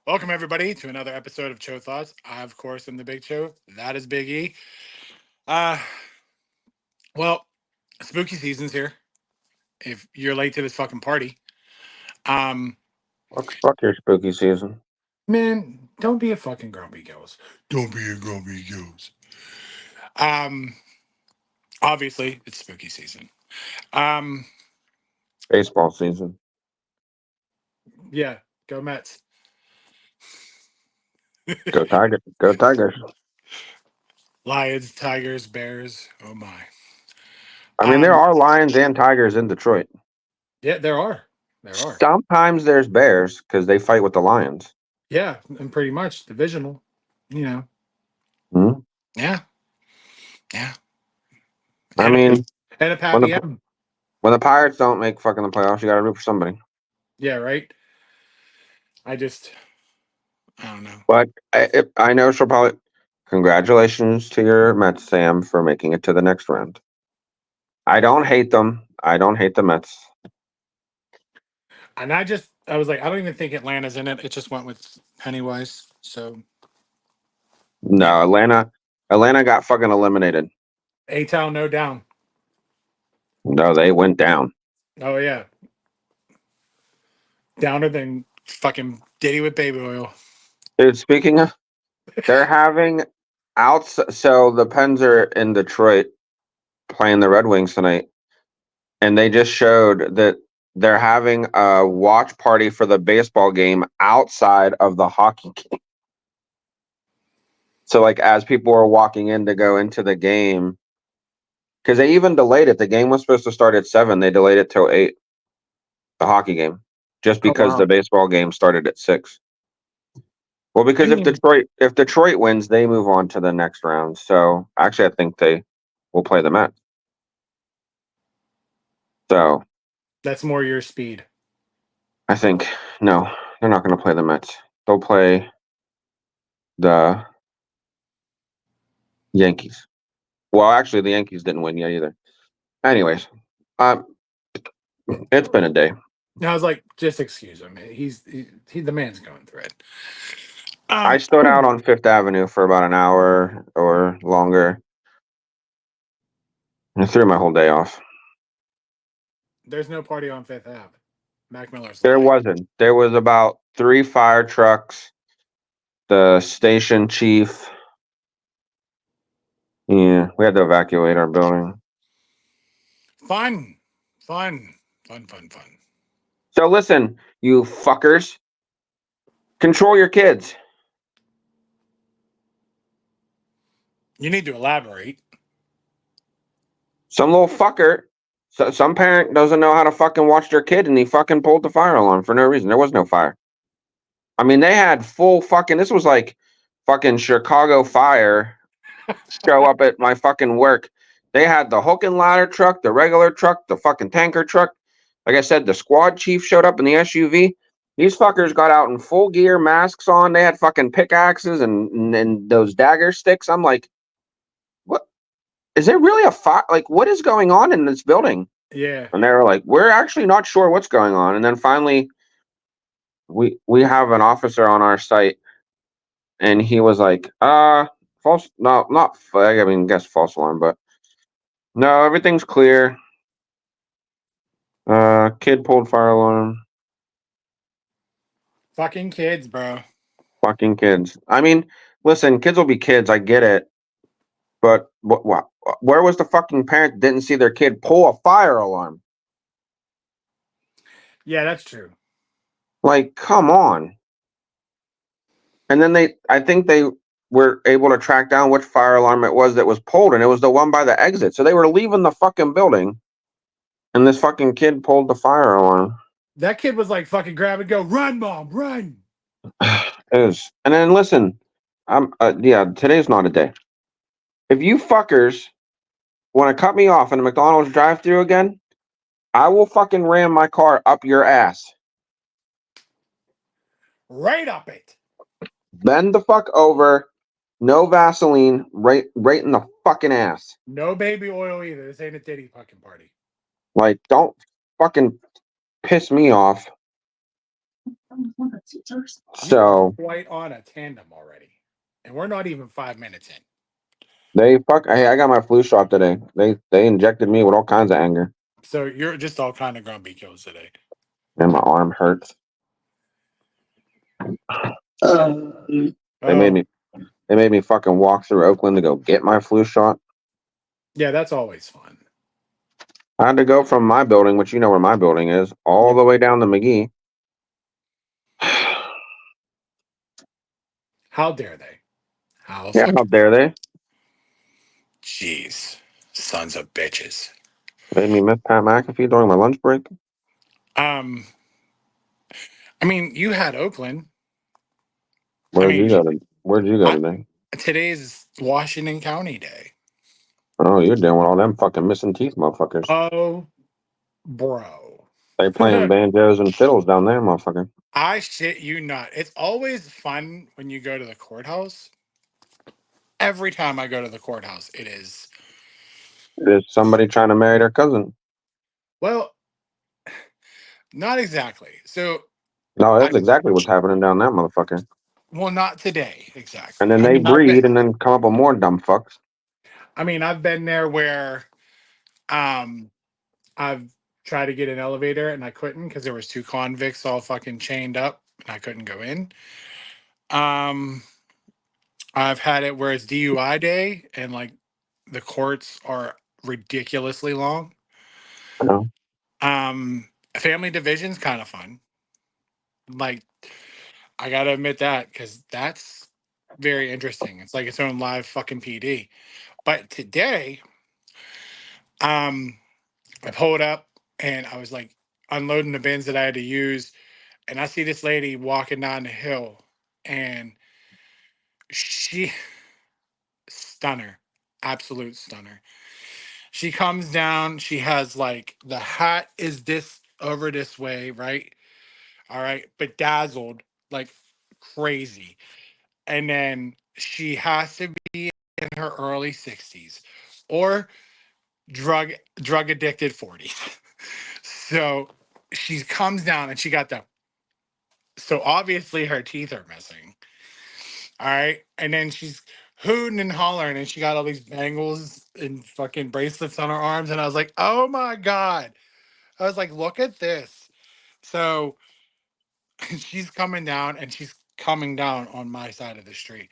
Welcome everybody to another episode of Cho Thoughts. I, of course, am the Big Cho. That is Big E. Uh, well, spooky season's here. If you're late to this fucking party, um, Fuck your spooky season. man, don't be a fucking grumpy ghost. Don't be a grumpy ghost. Um, obviously, it's spooky season. Um, Baseball season. yeah, go Mets. Go Tigers. Go Tigers. Lions, Tigers, Bears. Oh my. I mean, there Um, are Lions and Tigers in Detroit. yeah, there are. There are. Sometimes there's Bears because they fight with the Lions. Yeah, and pretty much divisional. You know. Hmm? Yeah, yeah. I And a mean, and a when the Pappy M. when the Pirates don't make fucking the playoffs, you got to root for somebody. Yeah, right. I just, I don't know. But I know she'll probably. Congratulations to your Mets, Sam, for making it to the next round. I don't hate them. I don't hate the Mets. And I was like, I don't even think Atlanta's in it. It just went with Pennywise. So yeah, No, Atlanta got fucking eliminated. A Town, no down. No, they went down. Oh yeah, downer than fucking Diddy with baby oil. Dude, speaking of, they're having outs. So the Pens are in Detroit playing the Red Wings tonight, and they just showed that they're having a watch party for the baseball game outside of the hockey game. So, like, as people are walking in to go into the game, because they even delayed it. The game was supposed to start at 7. They delayed it till 8. The hockey game, just Oh because the wow. baseball game started at 6. Well, I because mean, if Detroit wins, they move on to the next round. So actually, I think they will play the Mets. So that's more your speed. I think no, they're not going to play the Mets. They'll play the Yankees. Well, actually, the Yankees didn't win yet either. Anyways, um, it's been a day. And I was like, just excuse him. The man's going through it. I Um, stood out on Fifth Avenue for about an hour or longer. I threw my whole day off. there's no party on Fifth Ave. Mac Miller's There lying. wasn't. There was about 3 fire trucks, the station chief. Yeah, we had to evacuate our building. Fun, fun, fun, fun, fun. So listen, you fuckers, control your kids. You need to elaborate. Some little fucker, some parent doesn't know how to fucking watch their kid, and he fucking pulled the fire alarm for no reason. There was no fire. I mean, they had full fucking. This was like fucking Chicago Fire show up at my fucking work. They had the hook and ladder truck, the regular truck, the fucking tanker truck. Like I said, the squad chief showed up in the SUV. These fuckers got out in full gear, masks on. They had fucking pickaxes and those dagger sticks. I'm like, what? Is there really a fire? Like, what is going on in this building? Yeah. And they were like, we're actually not sure what's going on. And then finally, we have an officer on our site, and he was like, false, no, not, I mean, guess false alarm, but no, everything's clear. Kid pulled fire alarm. Fucking kids, bro. Fucking kids. I mean, listen, kids will be kids. I get it, but what? Where was the fucking parent that didn't see their kid pull a fire alarm? Yeah, that's true. Like, come on. And then I think they were able to track down which fire alarm it was that was pulled, and it was the one by the exit. So they were leaving the fucking building, and this fucking kid pulled the fire alarm. That kid was like fucking grab and go, run, mom, run. Is and then listen, yeah, today's not a day. If you fuckers want to cut me off in a McDonald's drive-thru again, I will fucking ram my car up your ass. Right up it. Bend the fuck over. No Vaseline. Right in the fucking ass. No baby oil either. This ain't a Diddy fucking party. Like, don't fucking piss me off. You are So quite on a tandem already, and we're not even 5 minutes in. they fuck. Hey, I got my flu shot today. They injected me with all kinds of anger, So you're just all kind of grumpy kills today. and my arm hurts. They made Oh, me. They made me fucking walk through Oakland to go get my flu shot. yeah, that's always fun. I had to go from my building, which you know where my building is, all Yep. the way down to McGee. How dare they? How Yeah, how fucking dare they? jeez, sons of bitches. Made me miss Pat McAfee during my lunch break. Um, I mean, you had Oakland. I Where'd mean, you go to? Where'd you go I, today? today's Washington County Day. Oh, you're dealing with all them fucking missing teeth, motherfuckers. Oh, bro. They playing banjos and fiddles down there, motherfucker. I shit you not. It's always fun when you go to the courthouse. Every time I go to the courthouse, it is. There's somebody trying to marry their cousin. Well, not exactly. So No, I that's exactly what's happening down that motherfucker. well, not today And exactly. then they breed and then come up with more dumb fucks. I've been there where um I've tried to get an elevator and I couldn't because there was two convicts all fucking chained up and I couldn't go in. Um I've had it where it's DUI day and like the courts are ridiculously long. You know? Family division's kind of fun. Like I gotta admit that because that's very interesting. It's like its own live fucking PD. But today, um, I pulled up and I was like unloading the bins that I had to use, and I see this lady walking down the hill, and she stunner, absolute stunner. She comes down. She has like the hat is this over this way, right? All right, bedazzled like crazy, and then she has to be in her early 60s or drug addicted 40s. So she comes down and she got the so obviously her teeth are missing. All right. And then she's hooting and hollering and she got all these bangles and fucking bracelets on her arms. And I was like, oh my God. I was like, look at this. So she's coming down and she's coming down on my side of the street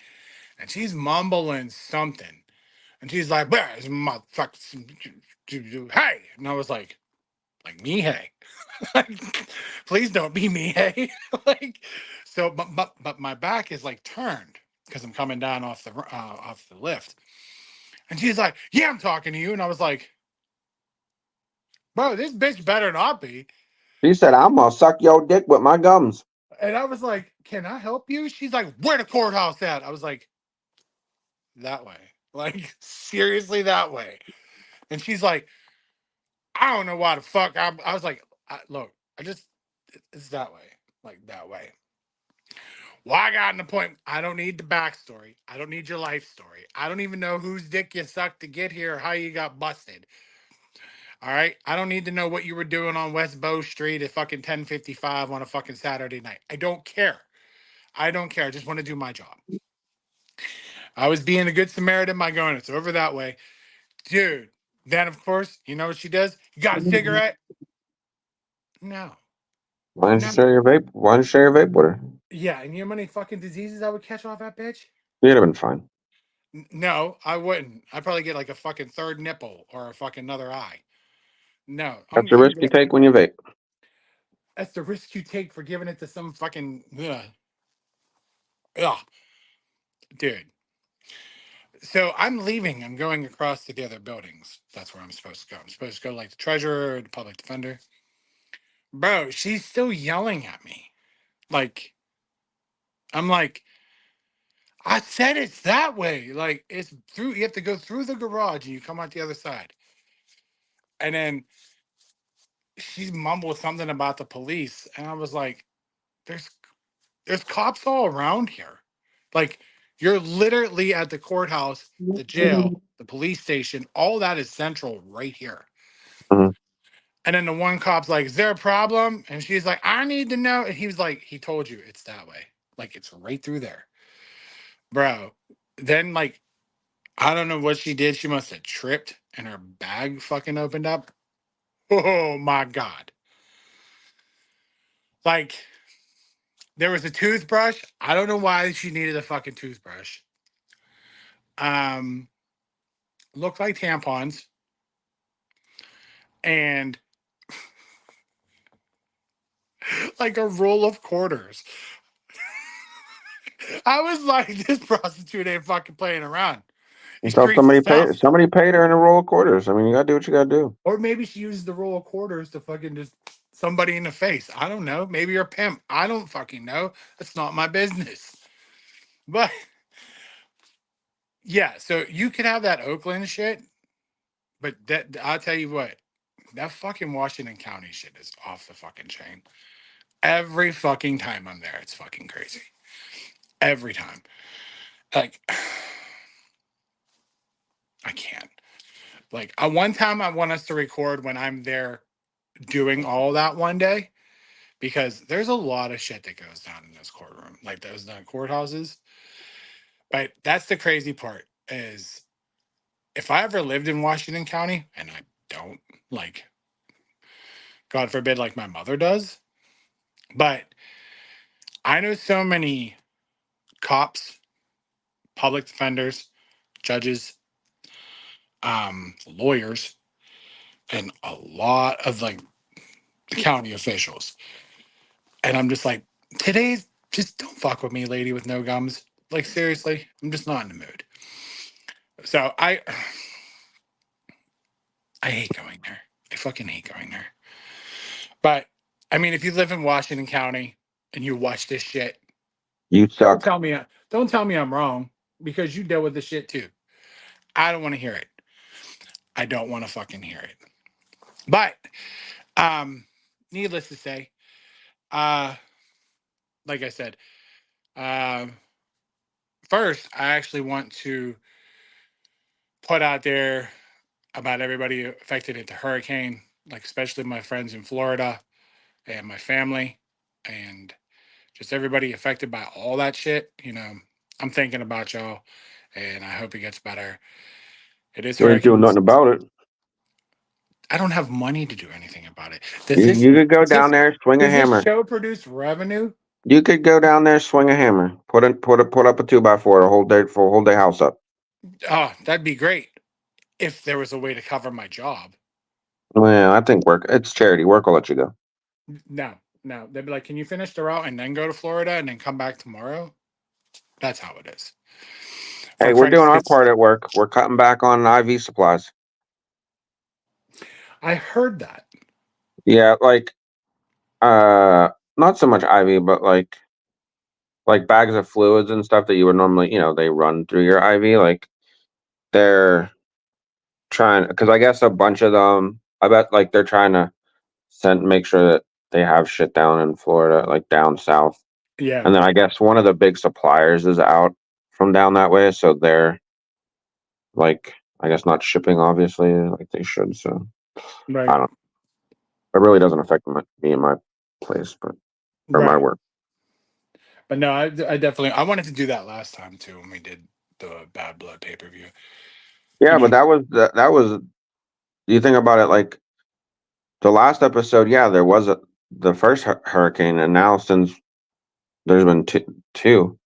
and she's mumbling something. And she's like, where's my fucking hey? And I was like me, hey. Please don't be me, hey. Like, so, but my back is like turned because I'm coming down off the lift, and she's like, "Yeah, I'm talking to you," and I was like, "Bro, this bitch better not be." He said, I'm gonna suck your dick with my gums. And I was like, "Can I help you?" She's like, "Where the courthouse at?" I was like, "That way." Like seriously, that way. And she's like, "I don't know why the fuck." I was like, "Look, it's that way, like that way." Well, I got an appointment. I don't need the backstory. I don't need your life story. I don't even know whose dick you sucked to get here or how you got busted. All right. I don't need to know what you were doing on West Bow Street at fucking 10:55 on a fucking Saturday night. I don't care. I don't care. I just want to do my job. I was being a good Samaritan by going, it's over that way. Dude. Then of course, you know what she does? You got a cigarette? No. Why don't you No. share your vape? Why don't you share your vape with her? Yeah, and you know how many fucking diseases I would catch off that bitch? You'd have been fine. No, I wouldn't. I'd probably get like a fucking third nipple or a fucking another eye. No, That's the I'm risk you good. take when you vape. That's the risk you take for giving it to some fucking ugh, dude. So I'm leaving. I'm going across to the other buildings. That's where I'm supposed to go. I'm supposed to go like the treasurer or the public defender. Bro, she's still yelling at me. Like I'm like, I said it's that way. Like it's through. You have to go through the garage and you come out the other side. And then she mumbled something about the police, and I was like, "There's there's cops all around here. Like you're literally at the courthouse, the jail, the police station. All that is central right here." Mhm. And then the one cop's like, "Is there a problem?" And she's like, "I need to know." And he was like, "He told you it's that way. Like it's right through there, bro." Then like I don't know what she did. She must have tripped and her bag fucking opened up. Oh my god! Like there was a toothbrush. I don't know why she needed a fucking toothbrush. Um, Looked like tampons and like a roll of quarters. I was like, this prostitute ain't fucking playing around. These Until streets is tough. somebody paid her in a roll of quarters. I mean, you gotta do what you gotta do. Or maybe she used the roll of quarters to fucking just somebody in the face. I don't know. Maybe you're a pimp. I don't fucking know. That's not my business. But yeah, so you could have that Oakland shit, but that I'll tell you what, that fucking Washington County shit is off the fucking chain. Every fucking time I'm there, it's fucking crazy. Every time. Like I can't. Like one time I want us to record when I'm there doing all that one day because there's a lot of shit that goes down in this courtroom, like those courthouses. But that's the crazy part is if I ever lived in Washington County, and I don't, like, God forbid, like my mother does, but I know so many cops, public defenders, judges, lawyers, and a lot of like county officials. And I'm just like, today's just don't fuck with me, lady with no gums. Like seriously, I'm just not in the mood. So I hate going there. I fucking hate going there. But I mean, if you live in Washington County and you watch this shit, You don't suck. tell me don't tell me I'm wrong because you deal with this shit too. I don't want to hear it. I don't want to fucking hear it. But um, needless to say, uh, like I said, um, first I actually want to put out there about everybody affected at the hurricane, like especially my friends in Florida and my family and just everybody affected by all that shit. You know, I'm thinking about y'all and I hope it gets better. It is You ain't doing hurricane nothing season. about it. I don't have money to do anything about it. You could go Does down this there, swing a does this hammer. show produce revenue? You could go down there, swing a hammer, put up a 2x4 to hold their house up. Oh, that'd be great if there was a way to cover my job. Well, I think it's charity. Work will let you go. No, no. They'd be like, can you finish the route and then go to Florida and then come back tomorrow? That's how it is. For Hey, we're doing Christ's our sake. part at work. We're cutting back on IV supplies. I heard that. Yeah, like not so much IV, but like bags of fluids and stuff that you would normally, they run through your IV. Like they're trying, because I guess a bunch of them, I bet like they're trying to make sure that they have shit down in Florida, like down south. Yeah, And then I guess one of the big suppliers is out from down that way, so they're like, I guess not shipping obviously like they should. So I right, don't. It really doesn't affect me and my place, but or my right. work. But no, I definitely I wanted to do that last time too when we did the Bad Blood pay per view. You Yeah, but know, that was. Do you think about it like the last episode? Yeah, there was the first hurricane, and now since there's been two.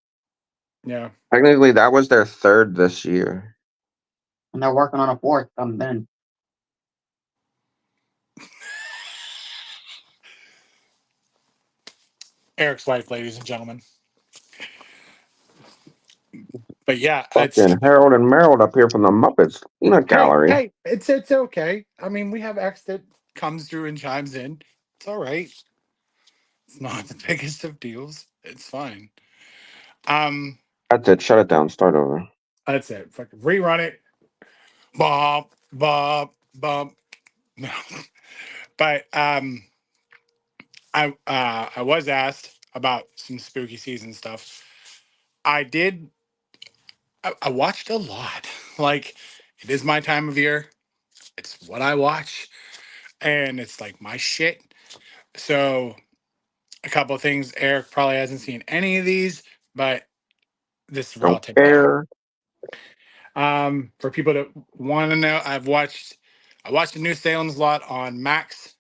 yeah. Technically, that was their third this year. And they're working on a fourth coming in. Eric's wife, ladies and gentlemen. But yeah, it's Fucking Harold and Merrill up here from the Muppets Peanut hey, Gallery. hey, it's okay. I mean, we have X that comes through and chimes in. It's all right. It's not the biggest of deals. It's fine. Um, That's it. Shut it down. Start over. that's it. Fucking rerun it. Bump, bump, bump. No. But I was asked about some spooky season stuff. I did I watched a lot. Like it is my time of year. It's what I watch. and it's like my shit. So a couple of things. Eric probably hasn't seen any of these, but this is where I'll Don't take it out. care. For people that want to know, I watched the New Salem's Lot on Max,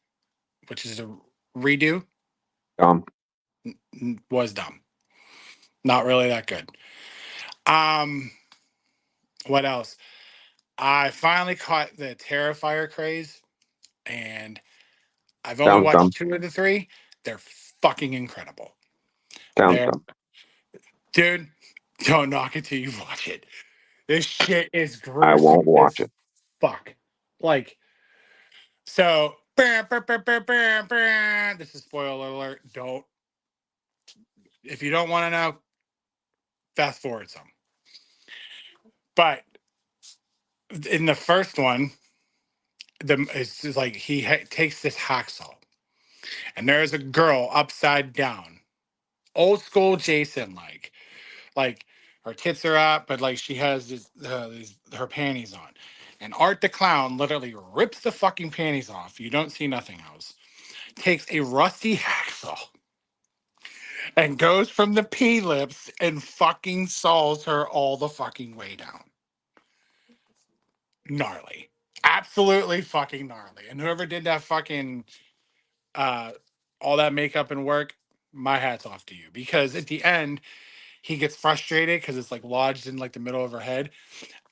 which is a redo. Was dumb. Not really that good. What else? I finally caught the Terrifier craze, and I've only Sounds dumb. watched 2 of the 3. They're fucking incredible. Sounds They're, dumb. dude, don't knock it till you watch it. This shit is I won't gruesome watch as it. fuck. Like, so, this is spoiler alert. Don't, if you don't want to know, fast forward some. But in the first one, it's just like he takes this hacksaw, and there's a girl upside down, old school Jason, like her tits are up, but like she has her panties on. And Art the Clown literally rips the fucking panties off. You don't see nothing else. Takes a rusty hacksaw and goes from the P lips and fucking saws her all the fucking way down. Gnarly. Absolutely fucking gnarly. And whoever did that fucking uh all that makeup and work, my hat's off to you. Because at the end, he gets frustrated because it's like lodged in like the middle of her head,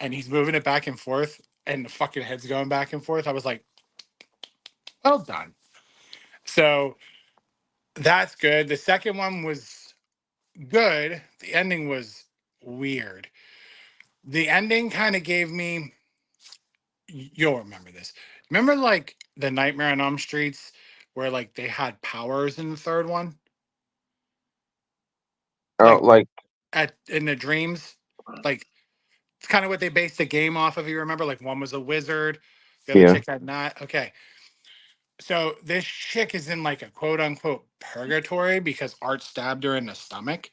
and he's moving it back and forth, and the fucking head's going back and forth. I was like, well done. So that's good. The second one was good. The ending was weird. The ending kind of gave me, you'll remember this. Remember like the Nightmare on Elm Streets where like they had powers in the third one? Oh, Like like in the dreams? Like it's kind of what they based the game off of. You remember, like one was a wizard, the other yeah. chick had not. Okay, so this chick is in like a quote unquote purgatory because Art stabbed her in the stomach,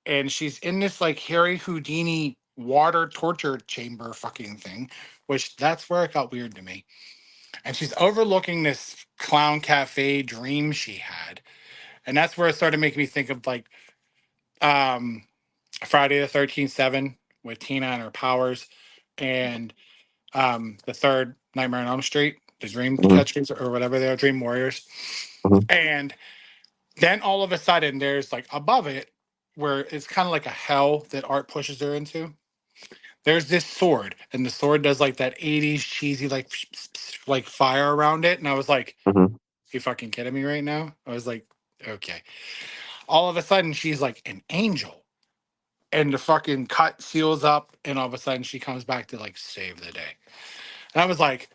and she's in this like Harry Houdini water torture chamber fucking thing, which that's where it got weird to me. And she's overlooking this clown cafe dream she had, and that's where it started making me think of like um Friday the 13th 7 with Tina and her powers, and the third Nightmare on Elm Street, the Dream Hmm. Catchers or whatever they are, Dream Warriors. Hmm. And then all of a sudden, there's like above it, where it's kind of like a hell that Art pushes her into. There's this sword, and the sword does like that 80s cheesy like fire around it. And I was like, Hmm. you fucking kidding me right now? I was like, okay. All of a sudden, she's like an angel. And the fucking cut seals up, and all of a sudden she comes back to like save the day. And I was like,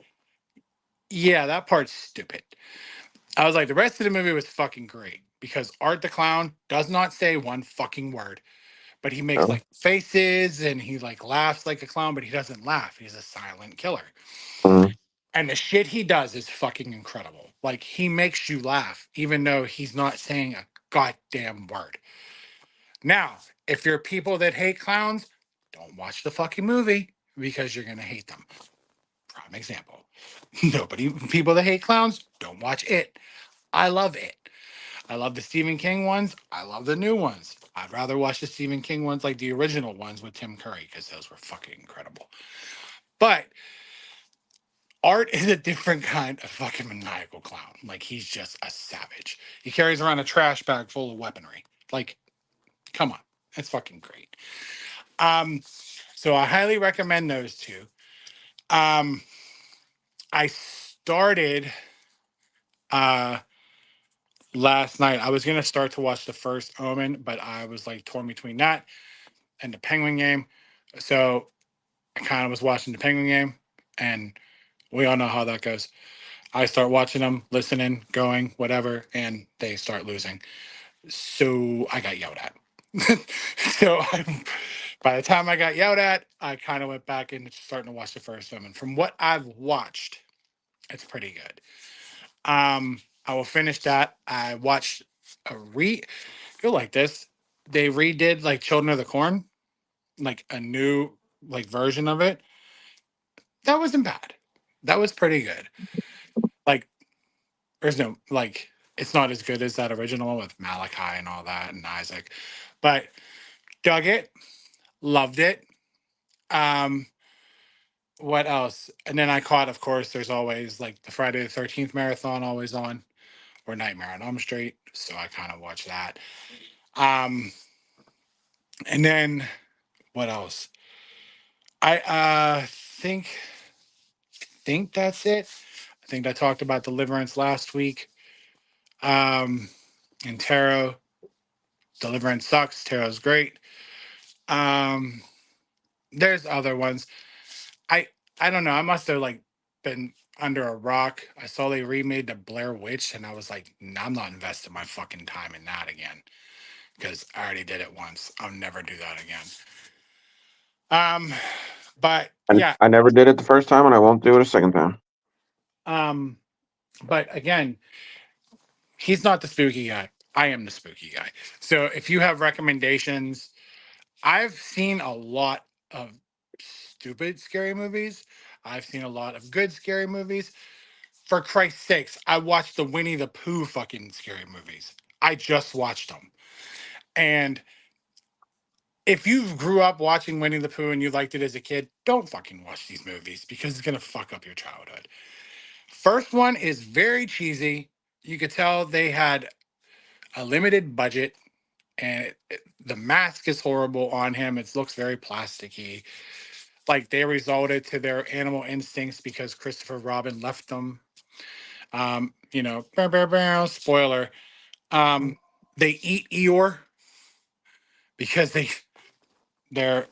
yeah, that part's stupid. I was like, the rest of the movie was fucking great because Art the Clown does not say one fucking word, but he makes Oh. like faces and he like laughs like a clown, but he doesn't laugh. He's a silent killer. Hmm. And the shit he does is fucking incredible. Like he makes you laugh, even though he's not saying a goddamn word. Now, if you're people that hate clowns, don't watch the fucking movie because you're gonna hate them. Prime example. People that hate clowns, don't watch it. I love it. I love the Stephen King ones. I love the new ones. I'd rather watch the Stephen King ones like the original ones with Tim Curry because those were fucking incredible. But Art is a different kind of fucking maniacal clown. Like he's just a savage. He carries around a trash bag full of weaponry. Like, come on. It's fucking great. Um, so I highly recommend those two. Um, I started uh last night. I was gonna start to watch the first Omen, but I was like torn between that and the Penguin game. So I kind of was watching the Penguin game, and we all know how that goes. I start watching them, listening, going, whatever, and they start losing. So I got yelled at. By the time I got yelled at, I kind of went back into starting to watch the first film. And from what I've watched, it's pretty good. I will finish that. I watched a go like this. They redid like Children of the Corn, like a new like version of it. That wasn't bad. That was pretty good. Like there's no like it's not as good as that original one with Malachi and all that and Isaac, but dug it, loved it. Um, what else? And then I caught, of course, there's always like the Friday the 13th marathon always on, or Nightmare on Elm Street, so I kind of watch that. Um, and then what else? I think that's it. I think I talked about Deliverance last week. Um, and Tarot, Deliverance sucks. Tarot's great. Um, there's other ones. I I don't know. I must have like been under a rock. I saw they remade the Blair Witch, and I was like, nah, I'm not investing my fucking time in that again because I already did it once. I'll never do that again. But And yeah. I never did it the first time, and I won't do it a second time. But again, he's not the spooky guy. I am the spooky guy. So if you have recommendations, I've seen a lot of stupid scary movies. I've seen a lot of good scary movies. For Christ's sakes, I watched the Winnie the Pooh fucking scary movies. I just watched them. And if you grew up watching Winnie the Pooh and you liked it as a kid, don't fucking watch these movies because it's going to fuck up your childhood. First one is very cheesy. You could tell they had a limited budget and the mask is horrible on him. It looks very plasticky. Like they resorted to their animal instincts because Christopher Robin left them. Spoiler. Um, they eat Eeyore because they're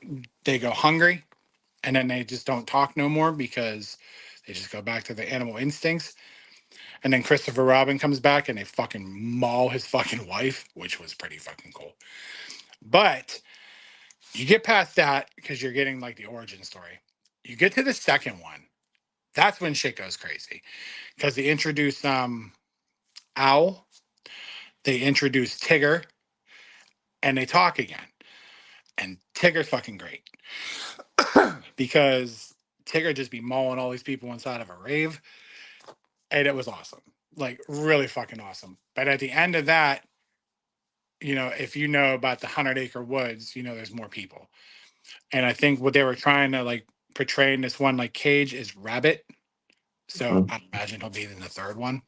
they go hungry and then they just don't talk no more because they just go back to the animal instincts. And then Christopher Robin comes back and they fucking maul his fucking wife, which was pretty fucking cool. But you get past that because you're getting like the origin story. You get to the second one. That's when shit goes crazy because they introduce Owl, they introduce Tigger, and they talk again. And Tigger's fucking great because Tigger just be mauling all these people inside of a rave, and it was awesome, like really fucking awesome. But at the end of that, if you know about the 100 Acre Woods, there's more people. And I think what they were trying to like portray in this one, like Cage is Rabbit. So I imagine he'll be in the third one.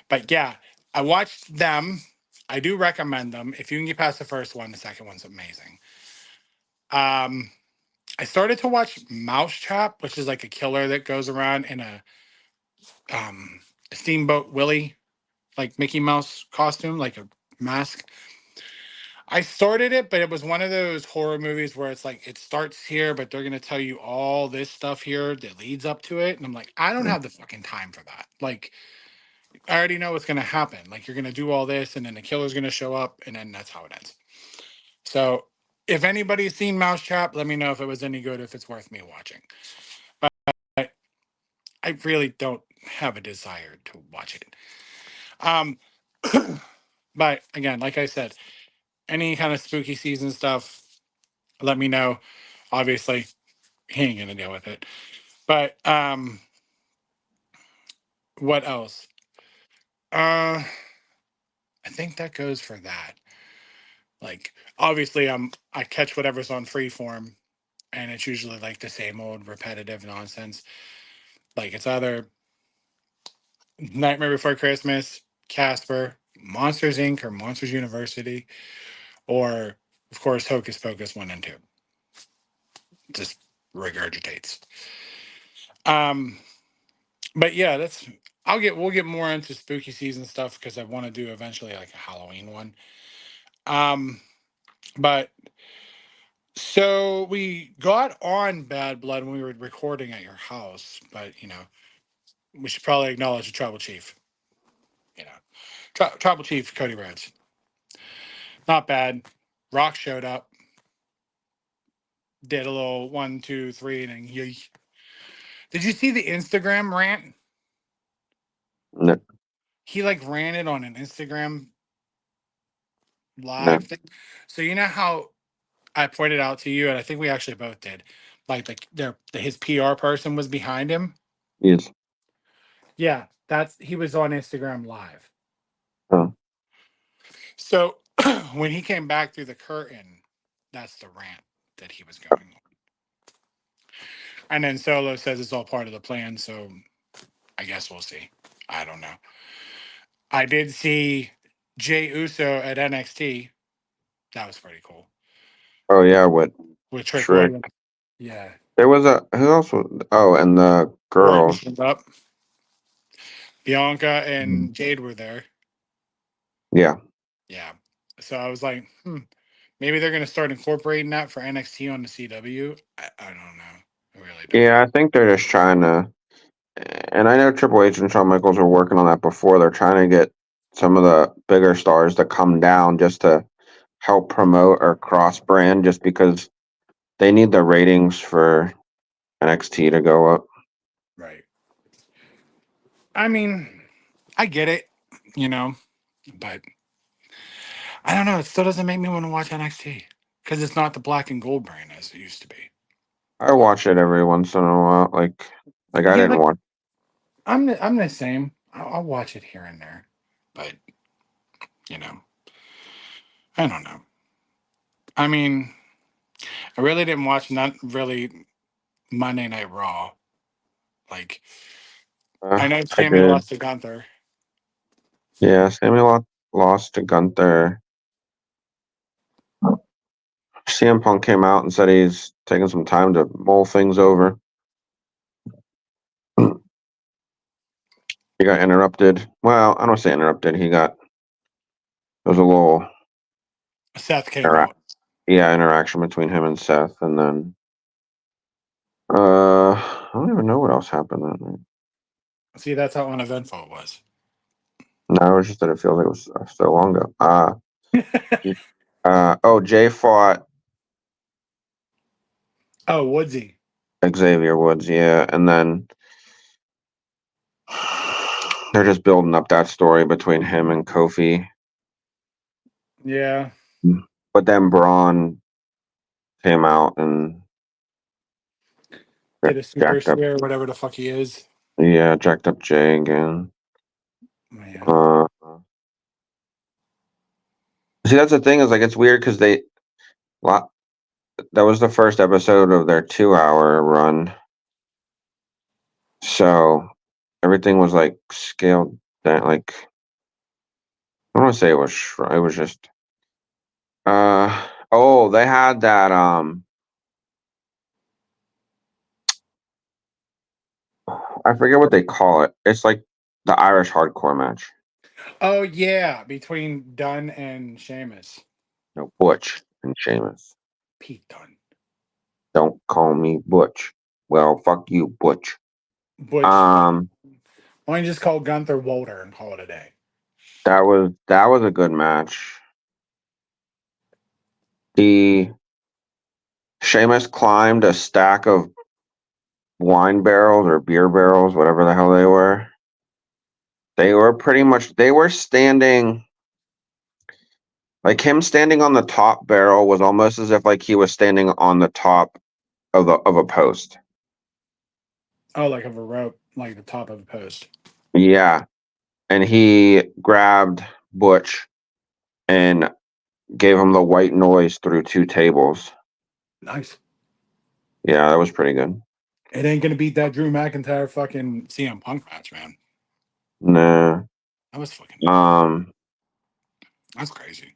But yeah, I watched them. I do recommend them. If you can get past the first one, the second one's amazing. I started to watch Mousetrap, which is like a killer that goes around in a Steamboat Willie, like Mickey Mouse costume, like a mask. I started it, but it was one of those horror movies where it's like it starts here, but they're gonna tell you all this stuff here that leads up to it. And I'm like, I don't have the fucking time for that. Like, I already know what's gonna happen. Like, you're gonna do all this, and then the killer's gonna show up, and then that's how it ends. So, if anybody's seen Mousetrap, let me know if it was any good, if it's worth me watching. But I really don't have a desire to watch it. Um, but again, like I said, any kind of spooky season stuff, let me know. Obviously, he ain't gonna deal with it. But what else? I think that goes for that. Like, obviously, I catch whatever's on Freeform, and it's usually like the same old repetitive nonsense. Like it's either Nightmare Before Christmas, Casper, Monsters Inc. or Monsters University, or of course Hocus Pocus 1 and 2. Just regurgitates. Um, but yeah, we'll get more into spooky season stuff because I want to do eventually like a Halloween one. But so we got on Bad Blood when we were recording at your house, but we should probably acknowledge the tribal chief. Tribal chief Cody Rhodes. Not bad. Rock showed up, did a little 1, 2, 3, and then did you see the Instagram rant? No, He like ran it on an Instagram no, live thing. So you know how I pointed out to you, and I think we actually both did. Like his PR person was behind him. yes. Yeah, he was on Instagram Live. Oh. So when he came back through the curtain, that's the rant that he was going on. And then Solo says it's all part of the plan, so I guess we'll see. I don't know. I did see Jay Uso at NXT. That was pretty cool. Oh yeah, with Trick Trick. Williams. Yeah. There was who else was? Oh, and the girl. Orton showed up. Bianca and Jade were there. Yeah. Yeah. So I was like, maybe they're going to start incorporating that for NXT on the CW. I don't know. I really don't. Yeah, I think they're just trying to. And I know Triple H and Shawn Michaels were working on that before. They're trying to get some of the bigger stars to come down just to help promote or cross brand, just because they need the ratings for NXT to go up. Right. I mean, I get it, but I don't know. It still doesn't make me want to watch NXT because it's not the black and gold brand as it used to be. I watch it every once in a while. Like I didn't watch. I'm the same. I'll watch it here and there, but I don't know. I mean, I really didn't watch not really Monday Night Raw. Like I know I Sammy did. lost to Gunther. Yeah, Sammy lost to Gunther. CM Punk came out and said he's taking some time to mull things over. He got interrupted. Well, I don't say interrupted. There was a little Seth came out. interaction between him and Seth, and then I don't even know what else happened that night. See, that's how uneventful it was. No, it was just that it feels like it was so long ago. Jay fought Woodsy. Xavier Woods, yeah, and then they're just building up that story between him and Kofi. Yeah. But then Braun came out and Did a super jacked up. share, whatever the fuck he is. Yeah, jacked up Jay again. Man. See, that's the thing is like it's weird because that was the first episode of their 2-hour run, so everything was like scaled down. Like I don't want to say it was just they had that I forget what they call it. It's like the Irish hardcore match. Oh yeah, between Dunn and Sheamus. No, Butch and Sheamus. Pete Dunne. Don't call me Butch. Well, fuck you, Butch. Butch. Why don't you just call Gunther Walter and call it a day? That was a good match. Sheamus climbed a stack of wine barrels or beer barrels, whatever the hell they were. They were standing, like him standing on the top barrel was almost as if like he was standing on the top of a post. Oh, like of a rope, like the top of a post. Yeah. And he grabbed Butch and gave him the white noise through 2 tables. Nice. Yeah, that was pretty good. It ain't gonna beat that Drew McIntyre fucking CM Punk match, man. Nah. That was fucking. That's crazy.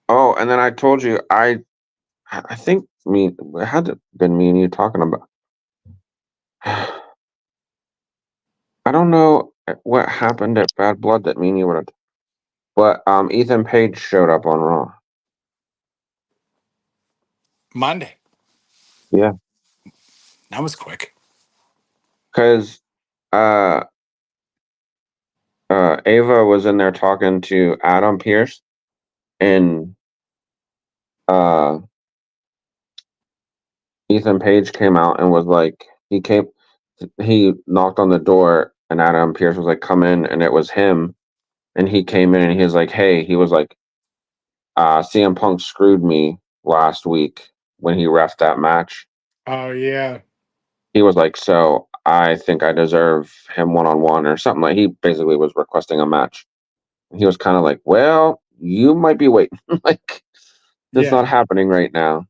Oh, and then I told you I think it had to been me and you talking about. I don't know what happened at Bad Blood that me and you would have. But Ethan Page showed up on Raw. Monday. Yeah. That was quick. Because Ava was in there talking to Adam Pearce, and Ethan Page came out and was like, he knocked on the door, and Adam Pearce was like, come in, and it was him. And he came in and he was like, hey, he was like, CM Punk screwed me last week when he reffed that match. Oh yeah. He was like, so I think I deserve him one-on-one or something. Like he basically was requesting a match. He was kind of like, well, you might be waiting. Like, that's Yeah. not happening right now.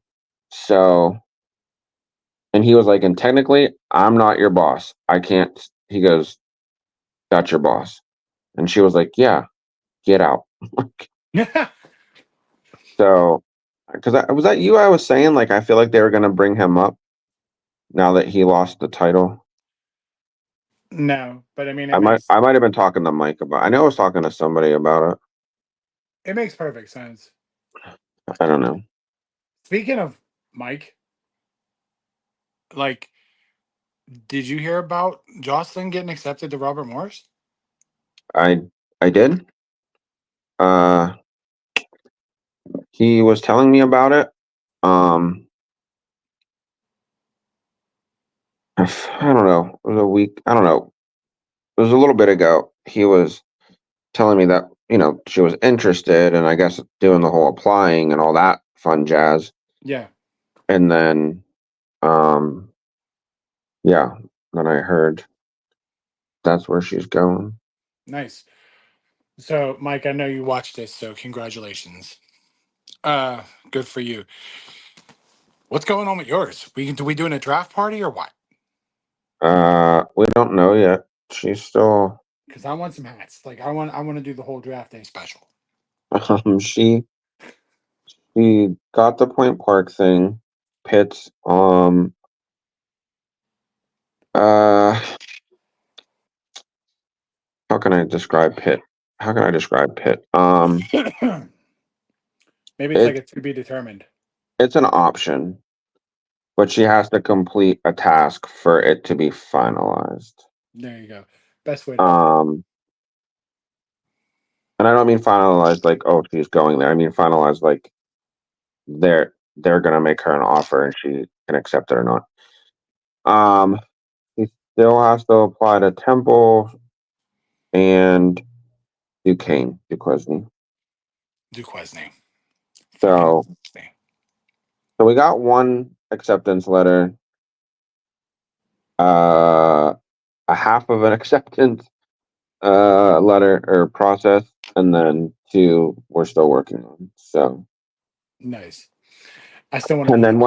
So, and he was like, and technically, I'm not your boss. I can't. He goes, that's your boss. And she was like, yeah, get out. So, because was that you? I was saying, like, I feel like they were going to bring him up now that he lost the title. No, but I mean, I might have been talking to Mike about. I know I was talking to somebody about it makes perfect sense. it. I don't know. Speaking of Mike, like, did you hear about Jocelyn getting accepted to Robert Morris? I did. Uh, he was telling me about it. Um, I don't know. It was a week. I don't know. It was a little bit ago. He was telling me that she was interested, and I guess doing the whole applying and all that fun jazz. Yeah. And then, um, yeah. Then I heard that's where she's going. Nice. So, Mike, I know you watched this, so congratulations. Good for you. What's going on with yours? Do we doing a draft party or what? We don't know yet. She's still. Because I want some hats. Like I want to do the whole draft day special. She got the Point Park thing. Pitt's. Uh. How can I describe Pitt? How can I describe Pitt? Maybe it's like It a to be determined. it's an option, but she has to complete a task for it to be finalized. There you go. Best way to put it. And I don't mean finalized like, oh, she's going there. I mean finalized like they're gonna make her an offer and she can accept it or not. She still has to apply to Temple and Duquesne. Duquesne. Fucking So Duquesne. so we got one acceptance letter, a half of an acceptance letter or process, and then two we're still working on. So Nice. I still want to and go to then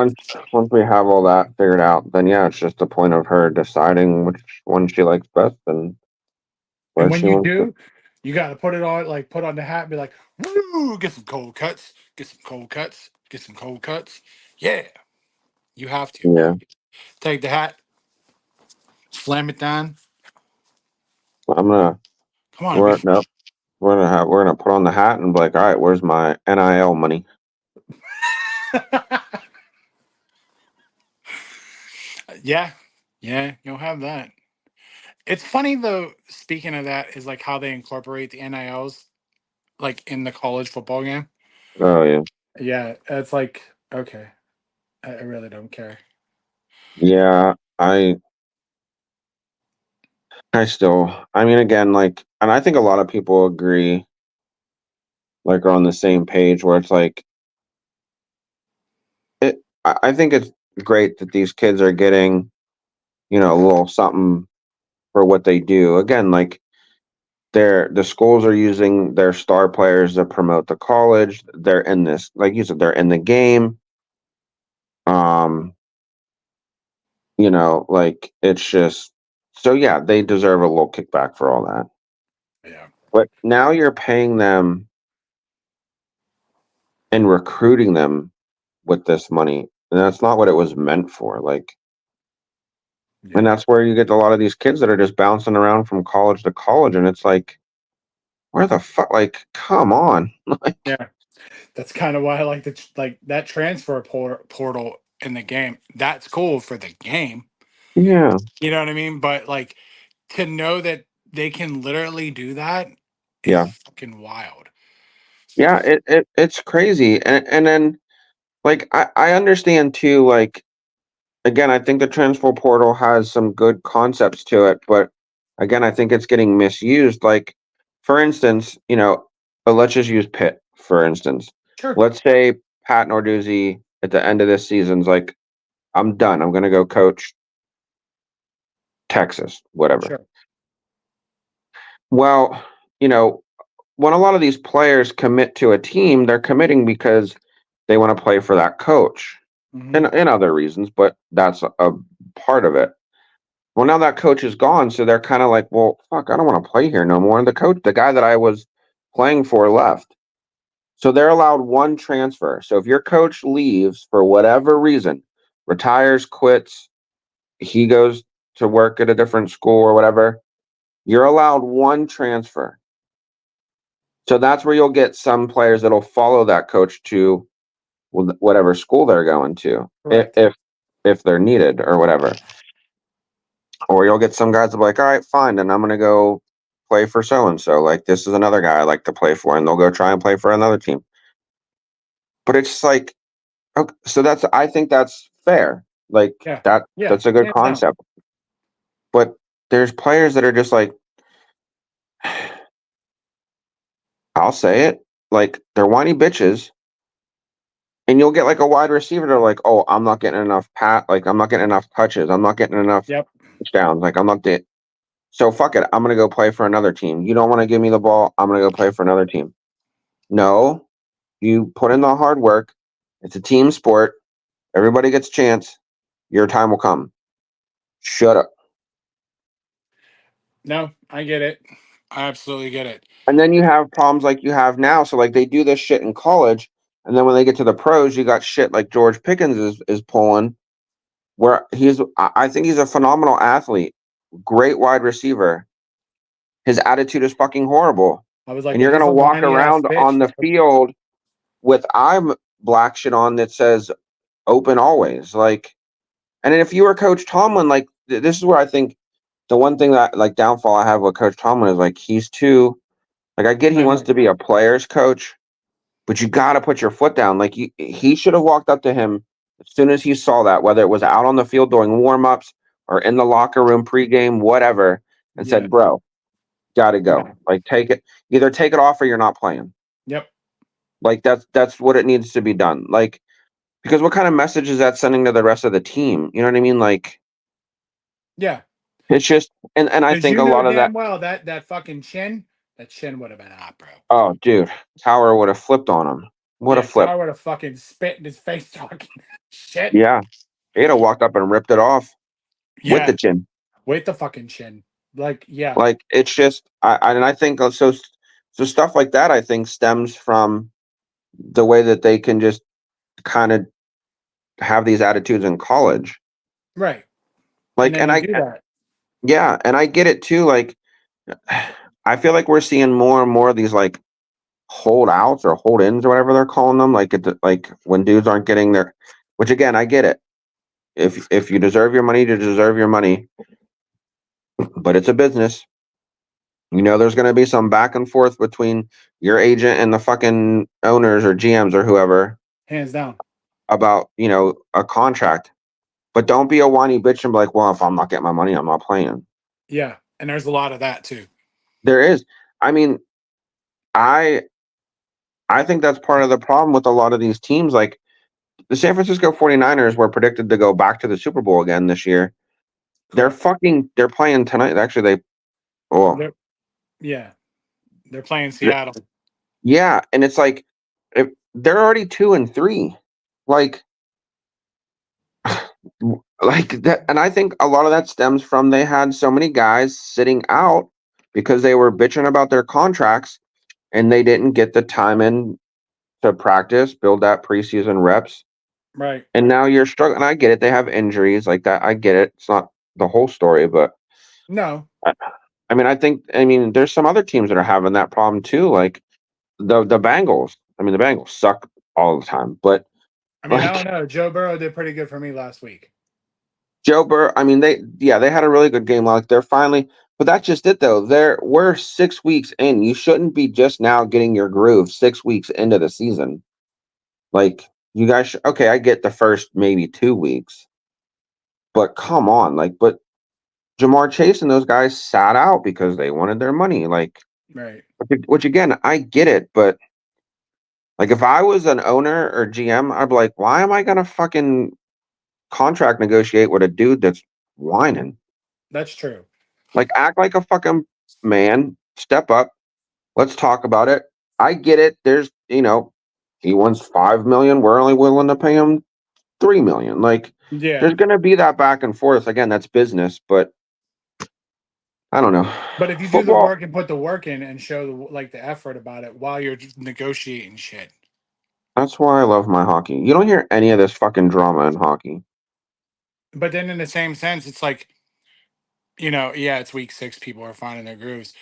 once we have all that figured out, then yeah, it's just a point of her deciding which one she likes best and and where when she you wants to. do, you gotta put it on, like put on the hat and be like, woo, get some cold cuts, get some cold cuts, get some cold cuts. Yeah. You have to, Yeah, bro. Take the hat, slam it down. I'm gonna Come on, we we're gonna put on the hat and be like, all right, where's my NIL money? yeah. Yeah, you'll have that. It's funny though, speaking of that, is like how they incorporate the NILs like in the college football game. Oh yeah, Yeah, it's like okay. I really don't care. yeah. I still, I mean, again, like, and I think a lot of people agree, like, are on the same page where it's like, I think it's great that these kids are getting, a little something for what they do. Again, like, the schools are using their star players to promote the college. They're in this, like you said, they're in the game. Um, like, it's just, so yeah, they deserve a little kickback for all that. Yeah. But now you're paying them and recruiting them with this money. And that's not what it was meant for. Like, and Yeah. that's where you get a lot of these kids that are just bouncing around from college to college. And it's like, where the fuck? Like, come on. Like, Yeah. That's kind of why I like the like that transfer portal in the game. That's cool for the game. yeah, You know what I mean? But like to know that they can literally do that is yeah, fucking wild. yeah. It's crazy. And then, like, I understand too, like, again, I think the transfer portal has some good concepts to it, but again, I think it's getting misused. Like, for instance, but let's just use Pitt, for instance. Sure. Let's say Pat Narduzzi at the end of this season's like, I'm done. I'm going to go coach Texas, whatever. Sure. Well, you know, when a lot of these players commit to a team, they're committing because they want to play for that coach Hmm. and other reasons, but that's a part of it. Well, now that coach is gone, so they're kind of like, well, fuck, I don't want to play here no more. And the guy that I was playing for left. So they're allowed one transfer. So if your coach leaves for whatever reason, retires, quits, he goes to work at a different school or whatever, you're allowed one transfer. So that's where you'll get some players that'll follow that coach to whatever school they're going to, Correct. if they're needed or whatever. Or you'll get some guys that be like, all right, fine, and I'm gonna go play for so and so. Like this is another guy I like to play for, and they'll go try and play for another team. But it's just like, okay, so I think that's fair. Like Yeah. that Yeah. that's a good Hands down. concept. But there's players that are just like, I'll say it, like they're whiny bitches, and you'll get like a wide receiver. They're like, oh, I'm not getting enough like I'm not getting enough touches. I'm not getting enough Yep. touchdowns. Like I'm not. So fuck it. I'm gonna go play for another team. You don't want to give me the ball. I'm gonna go play for another team. No, you put in the hard work. It's a team sport. Everybody gets a chance. Your time will come. Shut up. No, I get it. I absolutely get it. And then you have problems like you have now. So like they do this shit in college, and then when they get to the pros, you got shit like George Pickens is pulling, where I think he's a phenomenal athlete, great wide receiver. His attitude is fucking horrible. I was like, And but you're he's gonna a walk whiny ass around on bitch, the bro. field with I'm black shit on that says open always. Like, and if you were Coach Tomlin, like this is where I think the one thing that like downfall I have with Coach Tomlin is like he's too like I get he wants to be a player's coach, but you got to put your foot down. Like he should have walked up to him as soon as he saw that, whether it was out on the field during warm-ups or in the locker room pregame, whatever, and Yeah. said, "Bro, got to Yeah. go. Like take it, either take it off or you're not playing." Yep. Like that's what it needs to be done. Like because what kind of message is that sending to the rest of the team? You know what I mean? Like Yeah. it's just and I Because think you a know lot of that. damn well that fucking that chin would have been hot, bro. Oh, dude, Tower would have flipped on him. Would Yeah, have flipped. Tower would have fucking spit in his face talking shit. Yeah, he'd have walked up and ripped it off with the Yeah, chin. with the fucking chin. Like, yeah, Like it's just and I think so stuff like that I think stems from the way that they can just kind of have these attitudes in college. right. And Like then you do that. yeah, and I get it too. Like I feel like we're seeing more and more of these like holdouts or hold ins or whatever they're calling them. Like when dudes aren't getting their, which again I get it. If you deserve your money, you deserve your money. But it's a business. You know, there's going to be some back and forth between your agent and the fucking owners or GMs or whoever Hands down. about, a contract. But don't be a whiny bitch and be like, well, if I'm not getting my money, I'm not playing. Yeah. And there's a lot of that too. There is. I mean, I I think that's part of the problem with a lot of these teams. Like the San Francisco 49ers were predicted to go back to the Super Bowl again this year. Correct. They're playing tonight. Actually, oh, They're, yeah. They're playing Seattle. yeah. And it's like, if they're already 2-3. Like, like that, and I think a lot of that stems from they had so many guys sitting out because they were bitching about their contracts and they didn't get the time in to practice, build that preseason reps. Right. And now you're struggling. I get it. They have injuries like that. I get it. It's not the whole story, but No. I mean, there's some other teams that are having that problem too, like the Bengals. I mean, the Bengals suck all the time, but I mean, I don't like know. Joe Burrow did pretty good for me last week. Joe Burrow, I mean, they had a really good game. Like they're finally, but that's just it though. We're 6 weeks in. You shouldn't be just now getting your groove 6 weeks into the season. Like you guys, okay, I get the first maybe 2 weeks, but come on, like, but Jamar Chase and those guys sat out because they wanted their money. Like, Right. which again, I get it, but like if I was an owner or GM, I'd be like, why am I gonna fucking contract negotiate with a dude that's whining? That's true. Like, act like a fucking man. Step up. Let's talk about it. I get it. There's, he wants 5 million. We're only willing to pay him 3 million. Like, Yeah. there's gonna be that back and forth. Again, that's business, but I don't know. But if you do the Football. work and put the work in and show the effort about it while you're just negotiating shit. That's why I love my hockey. You don't hear any of this fucking drama in hockey. But then in the same sense, it's like, yeah, it's week 6, people are finding their grooves.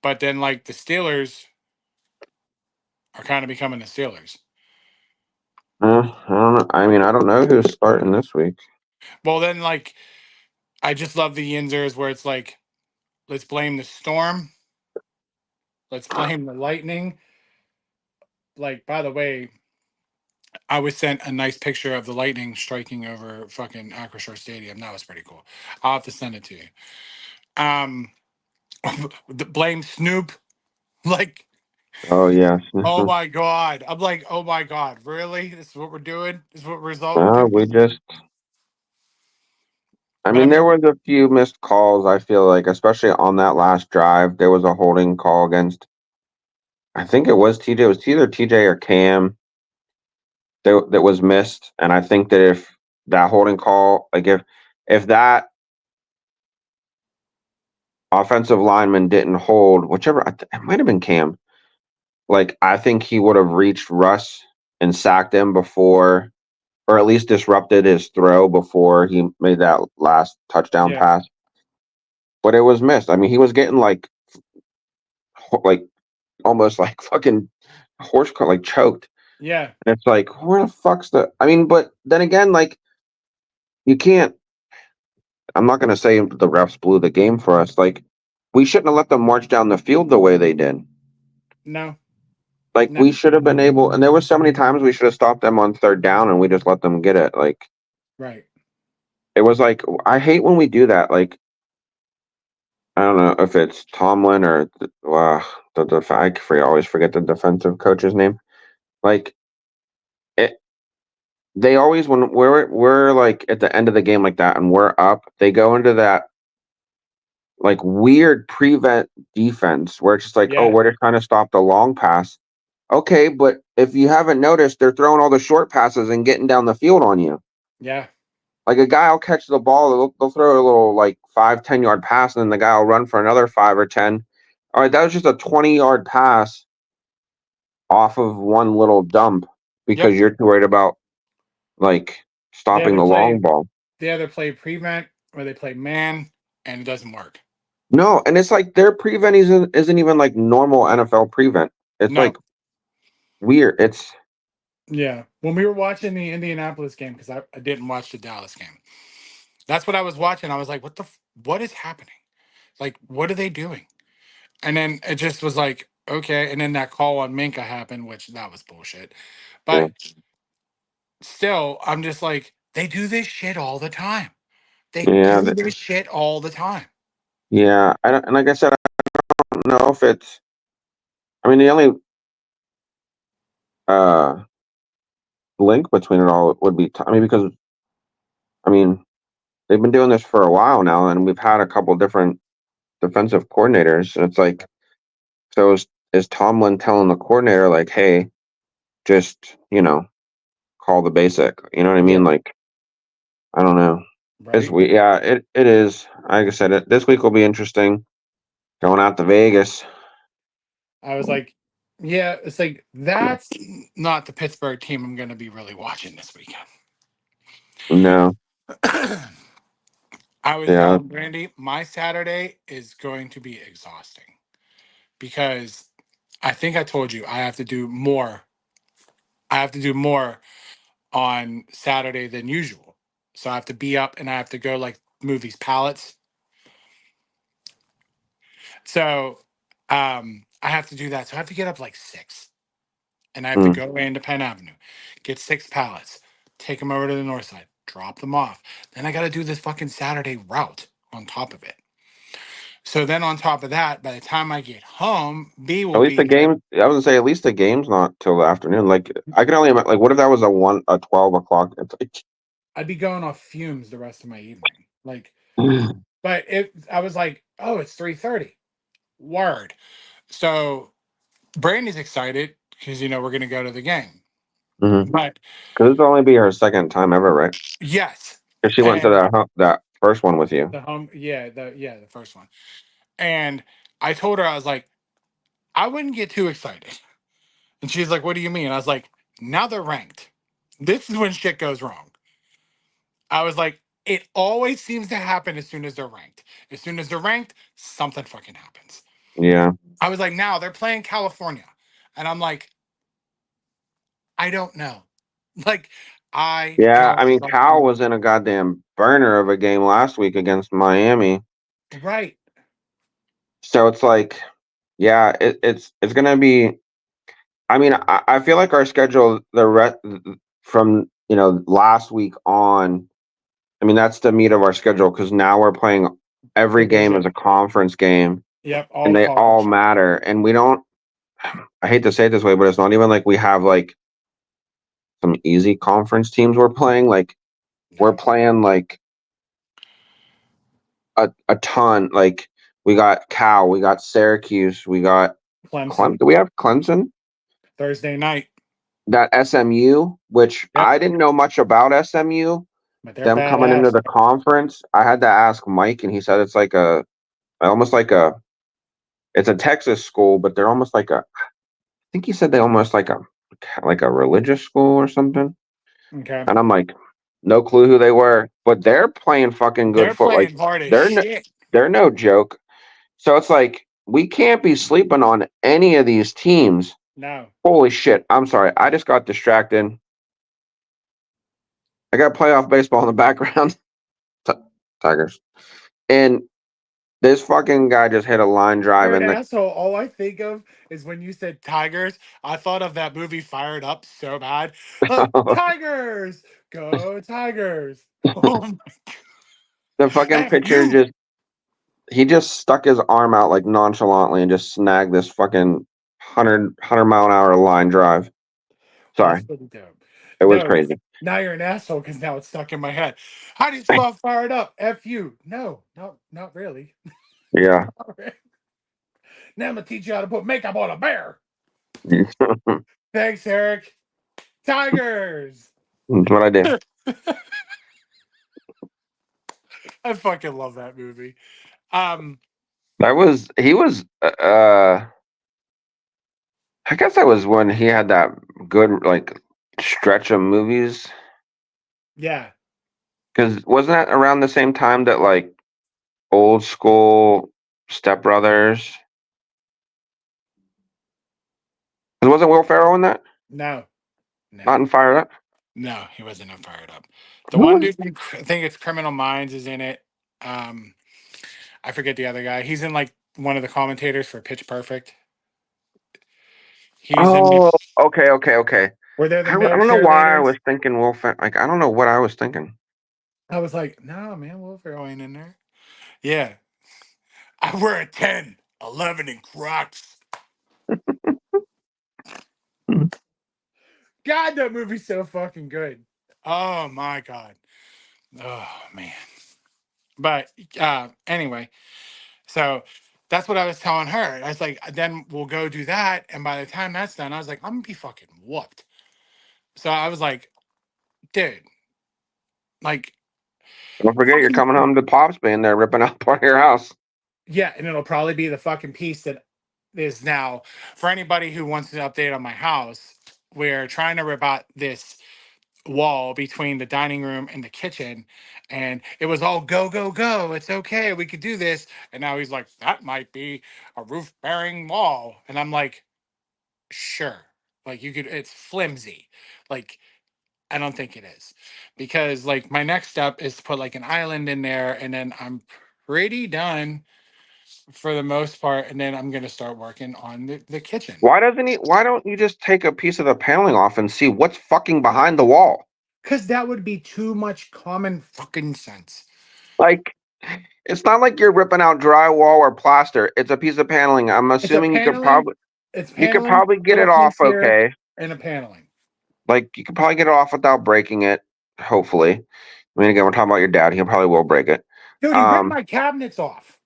But then like the Steelers are kind of becoming the Steelers. I don't know. I mean, I don't know who's starting this week. Well, then like I just love the Yinzers where it's like, let's blame the storm. Let's blame the lightning. Like, by the way, I was sent a nice picture of the lightning striking over fucking Acrisure Stadium. That was pretty cool. I'll have to send it to you. Um, blame Snoop. Like, Oh yeah. oh my God. I'm like, oh my God, really? This is what we're doing? This is what we're resolving We things? just. I But I mean, there mean, was a few missed calls. I feel like, especially on that last drive, there was a holding call against. I think it was TJ. It was either TJ or Cam that was missed, and I think that if that holding call, like if that offensive lineman didn't hold, whichever it might have been Cam, like I think he would have reached Russ and sacked him before, or at least disrupted his throw before he made that last touchdown yeah, pass. But it was missed. I mean, he was getting like almost like fucking like choked. yeah, And it's like, where the fuck's the? I mean, but then again, like you can't. I'm not gonna say the refs blew the game for us. Like we shouldn't have let them march down the field the way they did. no, Like no, we should have been able. And there were so many times we should have stopped them on third down, and we just let them get it. Like right. it was like I hate when we do that. Like I don't know if it's Tomlin or I always forget the defensive coach's name. Like it, they always when we're like at the end of the game like that and we're up, they go into that like weird prevent defense where it's just like, oh, Yeah, we're just trying to stop the long pass. Okay, but if you haven't noticed, they're throwing all the short passes and getting down the field on you. yeah, Like a guy will catch the ball, they'll throw a little like 5-10 yard pass, and then the guy will run for another 5 or 10. All right, that was just a 20-yard pass off of one little dump yep. because you're too worried about like They stopping either the long play, ball. they either play prevent or they play man, and it doesn't work. No, and it's like their prevent isn't even like normal NFL prevent. It's No, like weird. It's yeah. When we were watching the Indianapolis game, because I didn't watch the Dallas game, that's what I was watching. I was like, what is happening? Like, what are they doing? And then it just was like, okay. And then that call on Minka happened, which that was bullshit. yeah, But still, I'm just like, they do this shit all the time. They yeah, do this shit all the time. yeah. I don't, and like I said, I don't know if it's. I mean, the only uh link between it all would be. I mean, because I mean they've been doing this for a while now, and we've had a couple different defensive coordinators, and it's like, so is Tomlin telling the coordinator like, hey, just call the basic. You know what I Yeah. mean? Like, I don't know. Right. Yeah, it is. Like I said, this week will be interesting. Going out to Vegas. I was like, yeah, it's like, that's not the Pittsburgh team I'm going to be really watching this weekend. No, I was yeah, telling Brandy, my Saturday is going to be exhausting because I think I told you I have to do more. I have to do more on Saturday than usual. So I have to be up and I have to go like move these pallets. So I have to do that. So I have to get up like 6 and I have to mm. go into Penn Avenue, get 6 pallets, take them over to the north side, drop them off. Then I got to do this fucking Saturday route on top of it. So then on top of that, by the time I get home, B At will least be the there. game. I was gonna say at least the game's not till the afternoon. Like I can only imagine. Like, what if that was a 12 o'clock? It's like, I'd be going off fumes the rest of my evening. Like But I was like, oh, it's 3:30. Word. So Brandy's excited because we're gonna go to the game. Mm-hmm. But Because this will only be her second time ever, right? yes, Because she went to and that first one with you. the home, the first one. And I told her, I was like, I wouldn't get too excited. And she's like, what do you mean? I was like, now they're ranked. This is when shit goes wrong. I was like, it always seems to happen as soon as they're ranked. As soon as they're ranked, something fucking happens. Yeah. I was like, now they're playing California. And I'm like, I don't know. Like, I Yeah. don't I mean, fucking Cal know. was in a goddamn burner of a game last week against Miami. Right. So it's like, yeah, it's gonna be. I mean, I feel like our schedule from last week on. I mean, that's the meat of our schedule because now we're playing every game as Division. a conference game, Yep. and All they all college. matter. And we don't. I hate to say it this way, but it's not even like we have like some easy conference teams we're playing. Like we're No. playing like a ton. Like we got Cal, we got Syracuse, we got Clem. Clemson. Do we have Clemson? Thursday night. That SMU, which Yep. I didn't know much about SMU, But they're them coming into badass. the conference. I had to ask Mike, and he said it's like almost like it's a Texas school, but they're almost like I think he said they almost like a religious school or something. Okay. And I'm like, no clue who they were, but they're playing fucking good They're foot. Like playing hard as they're no, shit. they're no joke. So it's like we can't be sleeping on any of these teams. No. Holy shit! I'm sorry, I just got distracted. I got playoff baseball in the background. T- Tigers. And this fucking guy just hit a line drive You're an in the. asshole. All I think of is when you said Tigers, I thought of that movie Fired Up so bad. Tigers! Go Tigers! Oh, The fucking F pitcher you! he just stuck his arm out like nonchalantly and just snagged this fucking 100 mile an hour line drive. That's Sorry, pretty dope. it was No, crazy. now you're an asshole because now it's stuck in my head. How do you spell Fired Up? F you. No, not really. Yeah. Now I'm going to teach you how to put makeup on a bear. That's Thanks, Eric. Tigers! what I did. I fucking love that movie. He was I guess that was when he had that good like stretch of movies. Yeah. Because wasn't that around the same time that like old school Step Brothers? 'Cause wasn't Will Ferrell in that? No. No. Not in Fired Up? No, he wasn't in Fired Up. The Who one was dude, I think it's Criminal Minds, is in it. Um, I forget the other guy. He's in like one of the commentators for Pitch Perfect. He's in Oh, okay. where they're the I male don't know why I cheerleaders. was thinking Will Ferrell. Like I don't know what I was thinking. I was like, no, man, Will Ferrell ain't in there. Yeah. I wear a 10, 11 in Crocs. God, that movie's so fucking good. Oh my God. Oh man. But anyway, so that's what I was telling her. I was like, then we'll go do that. And by the time that's done, I was like, I'm gonna be fucking whooped. So I was like, dude, like Don't forget you're fucking coming home to Pops being there ripping out part of your house. yeah, and it'll probably be the fucking piece that is now for anybody who wants an update on my house. We're trying to rip out this wall between the dining room and the kitchen, and it was all go go go, it's okay, we could do this. And now he's like, that might be a roof bearing wall, and I'm like, sure, like you could, it's flimsy, like I don't think it is, because like my next step is to put like an island in there, and then I'm pretty done for the most part, and then I'm going to start working on the kitchen. Why don't you just take a piece of the paneling off and see what's fucking behind the wall? Because that would be too much common fucking sense. Like it's not like you're ripping out drywall or plaster. It's a piece of paneling. I'm It's a assuming paneling. It's you could paneling, probably get little it off piece here, okay. and a paneling. Like you could probably get it off without breaking it, hopefully. I mean again, we're talking about your dad, he probably will break it. Dude, he ripped my cabinets off.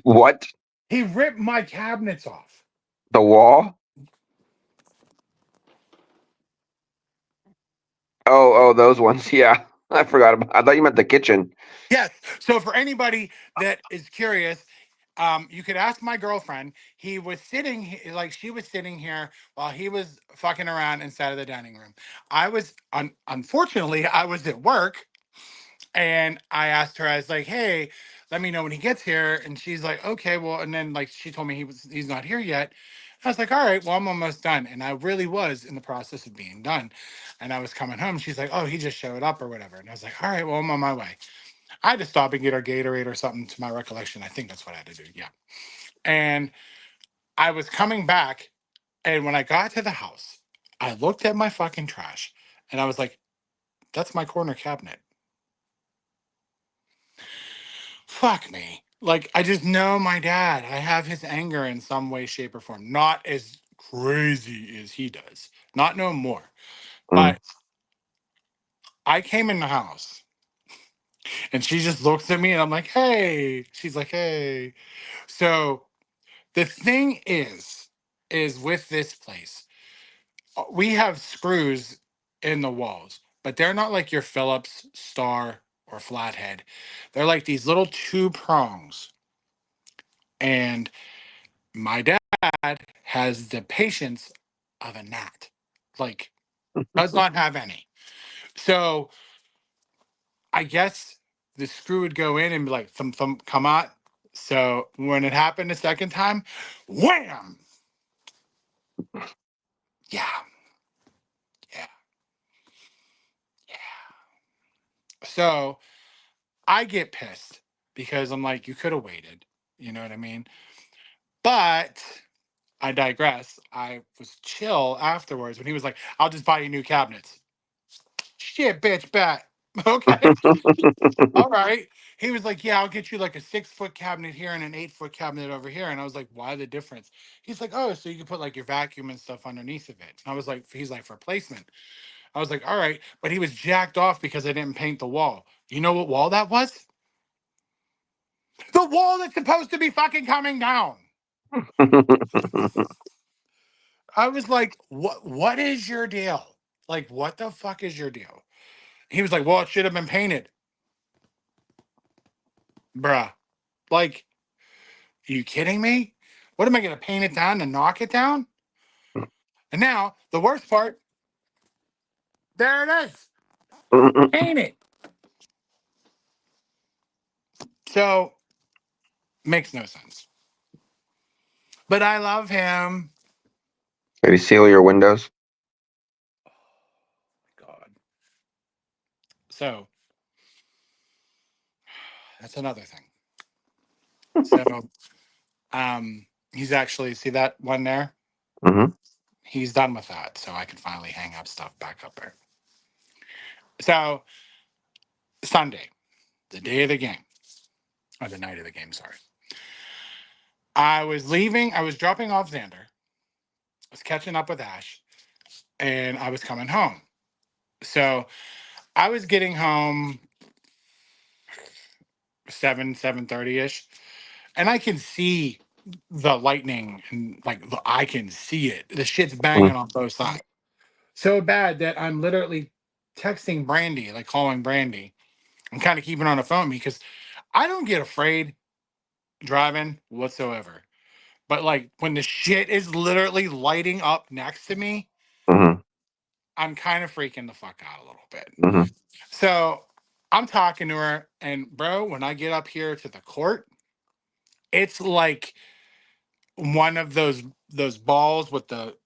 What? He ripped my cabinets off. The wall? Oh, those ones. Yeah, I forgot about. I thought you meant the kitchen. Yes. So for anybody that is curious, you could ask my girlfriend. He was sitting like she was sitting here while he was fucking around inside of the dining room. I was unfortunately I was at work, and I asked her. I was like, "Hey, let me know when he gets here." And she's like, "Okay, well." And then like she told me he's not here yet. I was like, "All right, well I'm almost done," and I really was in the process of being done. And I was coming home. She's like, "Oh, he just showed up or whatever." And I was like, "All right, well I'm on my way." I had to stop and get our Gatorade or something to my recollection. I think that's what I had to do. Yeah. And I was coming back. And when I got to the house, I looked at my fucking trash and I was like, that's my corner cabinet. Fuck me. Like, I just know my dad. I have his anger in some way, shape, or form. Not as crazy as he does. Not no more. Mm. But I came in the house and she just looks at me and I'm like, hey. She's like, hey. So the thing is with this place, we have screws in the walls, but they're not like your Phillips, Star, or Flathead. They're like these little two prongs. And my dad has the patience of a gnat, like, does not have any. So I guess the screw would go in and be like, thump, thump, come out. So when it happened the second time, wham! Yeah, yeah, yeah. So I get pissed because I'm like, you could have waited. You know what I mean? But I digress. I was chill afterwards when he was like, I'll just buy you new cabinets. Shit, bitch, bet. Okay. All right. He was like, yeah, I'll get you like a 6-foot cabinet here and an 8-foot cabinet over here. And I was like, why the difference? He's like, oh, so you can put like your vacuum and stuff underneath of it. And I was like, he's like, for placement. I was like, all right. But he was jacked off because I didn't paint the wall. You know what wall that was? The wall that's supposed to be fucking coming down. I was like, what is your deal? Like, what the fuck is your deal? He was like, well, it should have been painted. Bruh. Like, are you kidding me? What am I gonna paint it down and knock it down? And now the worst part, there it is. Paint it. So makes no sense. But I love him. Did he seal your windows? God. So that's another thing. So he's actually see that one there? Mm-hmm. He's done with that. So I can finally hang up stuff back up there. So Sunday, the day of the game. Or the night of the game, sorry. I was leaving, I was dropping off Xander. I was catching up with Ash, and I was coming home. So I was getting home 7:30 ish, and I can see the lightning and like I can see it. The shit's banging on both sides. So bad that I'm literally texting Brandy, like calling Brandy. I'm kind of keeping on the phone because I don't get afraid driving whatsoever. But like when the shit is literally lighting up next to me, Mm-hmm. I'm kind of freaking the fuck out a little bit. Mm-hmm. So I'm talking to her, and bro, when I get up here to the court, it's like one of those balls with the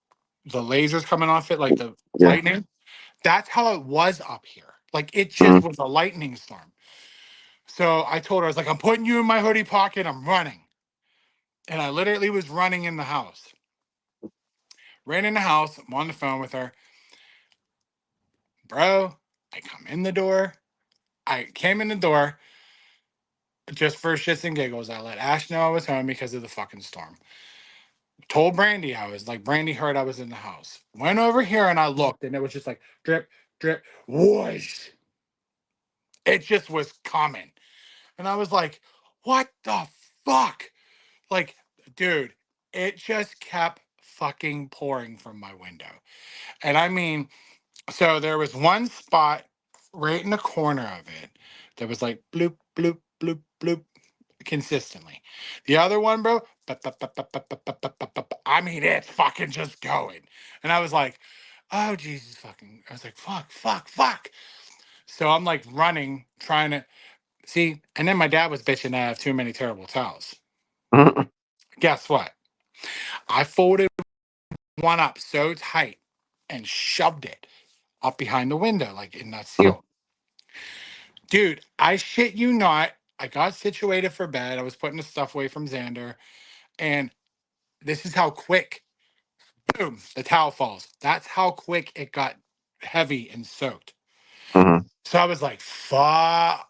lasers coming off it, like the Yeah. lightning. That's how it was up here. Like it just Mm-hmm. was a lightning storm. So I told her, I was like, I'm putting you in my hoodie pocket. I'm running. And I literally was running in the house. Ran in the house. I'm on the phone with her. Bro, I come in the door. I came in the door just for shits and giggles. I let Ash know I was home because of the fucking storm. Told Brandy I was like, Brandy heard I was in the house. Went over here and I looked and it was just like drip, drip, whoosh. It just was coming. And I was like, what the fuck? Like, dude, it just kept fucking pouring from my window. And I mean, so there was one spot right in the corner of it that was like bloop, bloop, bloop, bloop consistently. The other one, bro, I mean, it's fucking just going. And I was like, oh, Jesus fucking. I was like, fuck, fuck, fuck. So I'm like running, trying to see. And then my dad was bitching that I have too many terrible towels. Guess what? I folded one up so tight and shoved it up behind the window, like in that seal. Dude, I shit you not. I got situated for bed. I was putting the stuff away from Xander. And this is how quick, boom, the towel falls. That's how quick it got heavy and soaked. So I was like, fuck.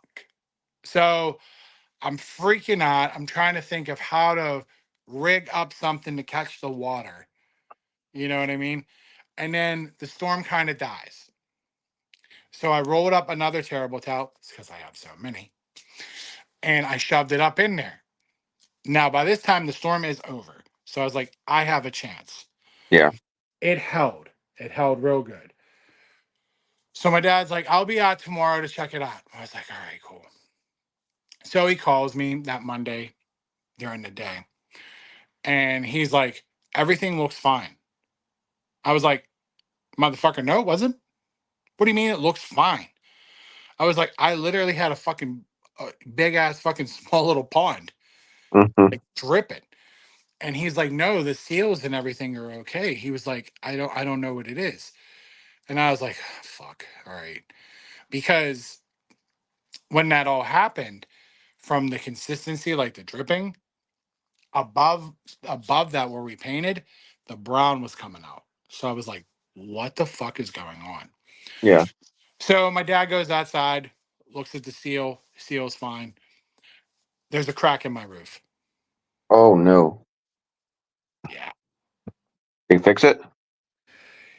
So I'm freaking out. I'm trying to think of how to rig up something to catch the water. You know what I mean? And then the storm kind of dies. So I rolled up another terrible towel because I have so many. And I shoved it up in there. Now, by this time, the storm is over. So I was like, I have a chance. Yeah. It held. It held real good. So my dad's like, I'll be out tomorrow to check it out. I was like, all right, cool. So he calls me that Monday during the day. And he's like, everything looks fine. I was like, motherfucker, no, it wasn't. What do you mean it looks fine? I was like, I literally had a fucking big ass fucking small little pond, like dripping. And he's like, no, the seals and everything are okay. He was like, I don't know what it is. And I was like, fuck, all right. Because when that all happened, from the consistency, like the dripping, above that where we painted, the brown was coming out. So I was like, what the fuck is going on? Yeah. So my dad goes outside, looks at the seal. Seal's fine. There's a crack in my roof. Oh no. Yeah. They fix it?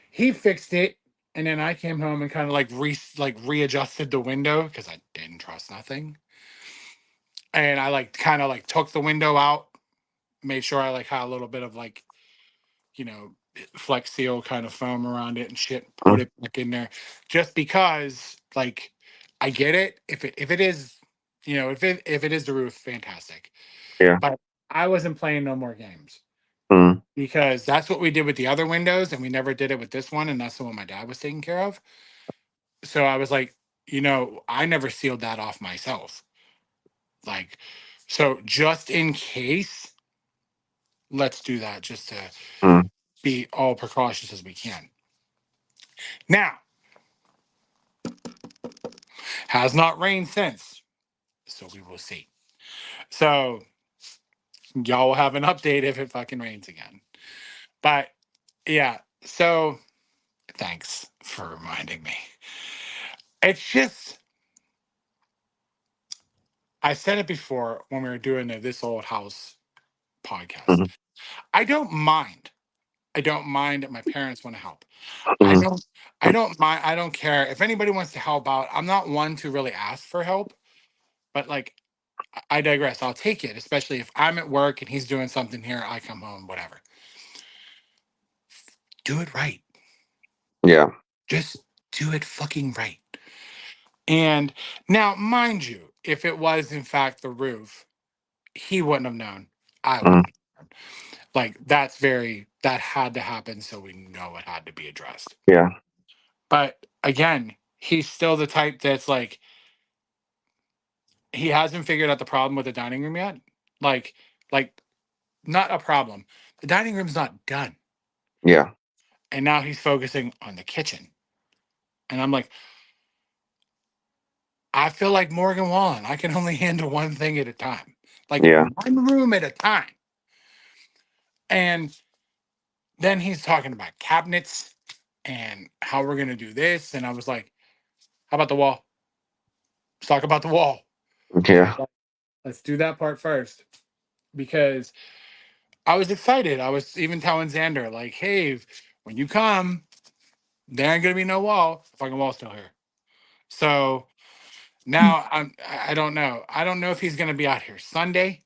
He fixed it, and then I came home and kind of like readjusted the window because I didn't trust nothing. And I like kind of like took the window out, made sure I like had a little bit of like, you know, Flex Seal kind of foam around it and shit, put it back in there. Just because like I get it. If it is, you know, if it is the roof, fantastic. Yeah. But I wasn't playing no more games. Mm. Because that's what we did with the other windows, and we never did it with this one, and that's the one my dad was taking care of. So I was like, you know, I never sealed that off myself. Like, so just in case, let's do that just to Mm. be all precautious as we can. Now, has not rained since, so we will see. So y'all will have an update if it fucking rains again. But yeah, so thanks for reminding me. It's just, I said it before when we were doing the This Old House podcast. Mhm. I don't mind. I don't mind if my parents want to help. Mhm. I don't mind. I don't care if anybody wants to help out. I'm not one to really ask for help, but like I digress. I'll take it, especially if I'm at work and he's doing something here. I come home, whatever. Do it right. Yeah. Just do it fucking right. And now, mind you, if it was in fact the roof, he wouldn't have known. I Mm. wouldn't have known. Like that had to happen, so we know it had to be addressed. Yeah. But again, he's still the type that's like he hasn't figured out the problem with the dining room yet. Like like not a problem. The dining room's not done. Yeah. And now he's focusing on the kitchen. And I'm like, I feel like Morgan Wallen. I can only handle one thing at a time. Like Yeah. one room at a time. And then he's talking about cabinets and how we're gonna do this. And I was like, how about the wall? Let's talk about the wall. Yeah. Let's do that part first. Because I was excited. I was even telling Xander, like, hey, when you come, there ain't gonna be no wall. The fucking wall's still here. So Now I don't know. I don't know if he's gonna be out here Sunday,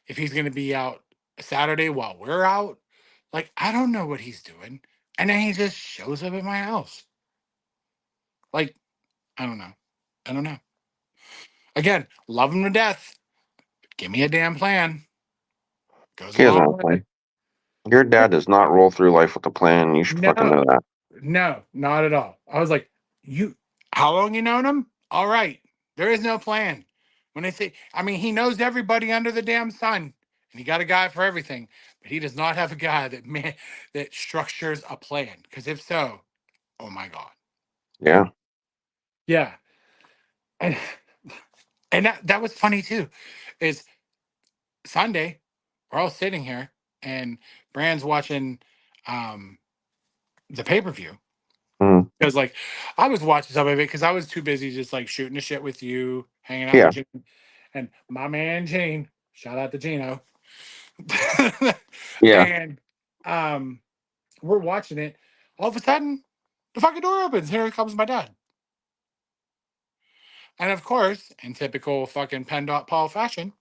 if he's gonna be out Saturday while we're out. Like, I don't know what he's doing. And then he just shows up at my house. Like, I don't know. I don't know. Again, love him to death. Give me a damn plan. Goes He a doesn't long have a way. plan. Your dad does not roll through life with a plan. You should fucking No, know that. no, not at all. I was like, you, how long you known him? All right. There is no plan. When they say, I mean, he knows everybody under the damn sun, and he got a guy for everything, but he does not have a guy that structures a plan. Because if so, oh my God. Yeah. Yeah. And and that was funny too. Is Sunday, we're all sitting here and Brand's watching the pay-per-view. Mm. Because like I was watching some of it because I was too busy just like shooting the shit with you, hanging out with Yeah. Gene and my man Gene. Shout out to Gino. Yeah. And we're watching it. All of a sudden, the fucking door opens. Here comes my dad. And of course, in typical fucking PennDOT Paul fashion,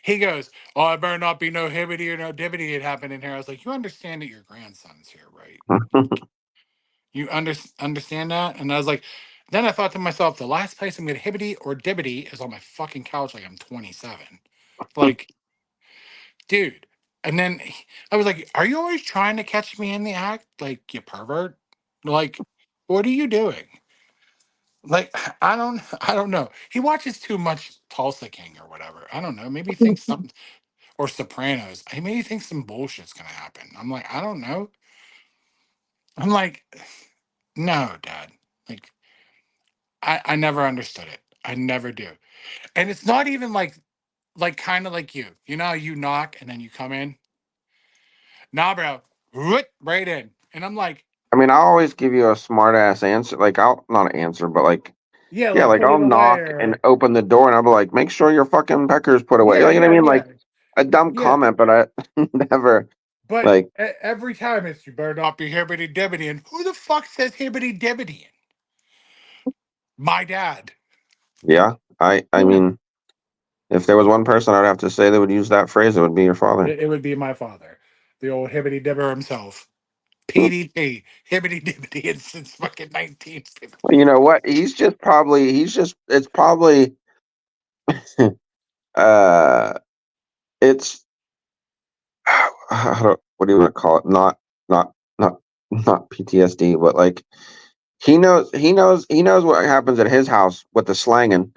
he goes, "Oh, I better not be no hibbity or no dibbity had happened in here." I was like, "You understand that your grandson's here, right? You understand that?" And I was like, then I thought to myself, the last place I'm gonna hibbity or dibbity is on my fucking couch like I'm 27. Like, dude. And then I was like, "Are you always trying to catch me in the act? Like, you pervert? Like, what are you doing?" Like, I don't know. He watches too much Tulsa King or whatever. I don't know. Maybe he thinks something or Sopranos. He maybe thinks some bullshit's gonna happen. I'm like, I don't know. I'm like, no, Dad. Like, I never understood it. I never do. And it's not even like kind of like you. You know how you knock and then you come in? Nah, bro. Right in. And I'm like, I mean, I'll always give you a smart ass answer. Like, I'll not an answer, but like, yeah, yeah, like like put I'll it away knock and or open the door, and I'll be like, make sure your fucking pecker's put away. yeah, Like, you know what yeah, I mean? yeah. Like a dumb Yeah. comment, but I never But like, every time it's you better not be hibbity dibbity. And who the fuck says hibbity dibbity? My dad. yeah. I Yeah. mean, if there was one person I'd have to say that would use that phrase, it would be your father. It would be my father, the old hibbity dibber himself. PDT, hibbity dibbity, and since fucking 1950. You know what? It's probably uh it's what do you want to call it? Not not not PTSD, but like he knows what happens at his house with the slanging.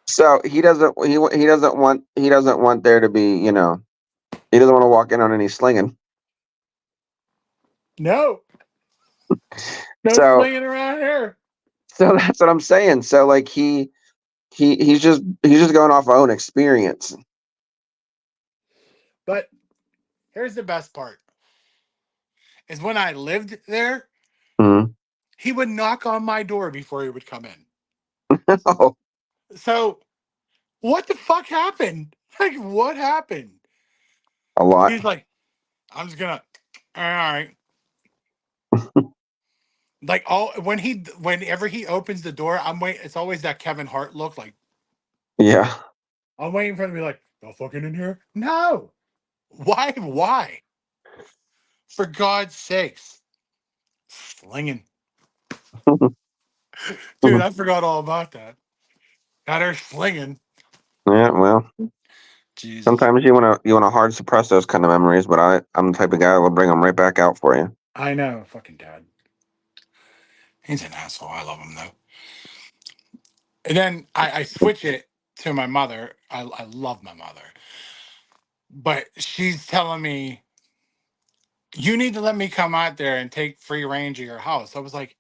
So he doesn't want there to be, he doesn't want to walk in on any slinging. No, no So slinging around here. so that's what I'm saying. So like he's just going off own experience. But here's the best part: is when I lived there, Mhm. he would knock on my door before he would come in. Oh, So what the fuck happened? Like, what happened? a lot. He's like, I'm just gonna. All right. Like all whenever he opens the door, I'm waiting. It's always that Kevin Hart look. Like Yeah. I'm waiting for him to be like, "No fucking in here." No. Why? Why? For God's sakes, slinging, dude. I forgot all about that. Got her slinging. Yeah, well, Jesus. sometimes you want to hard suppress those kind of memories, but I'm the type of guy that will bring them right back out for you. I know, fucking dad. He's an asshole. I love him though. And then I switch it to my mother. I love my mother, but she's telling me you need to let me come out there and take free range of your house. I was like,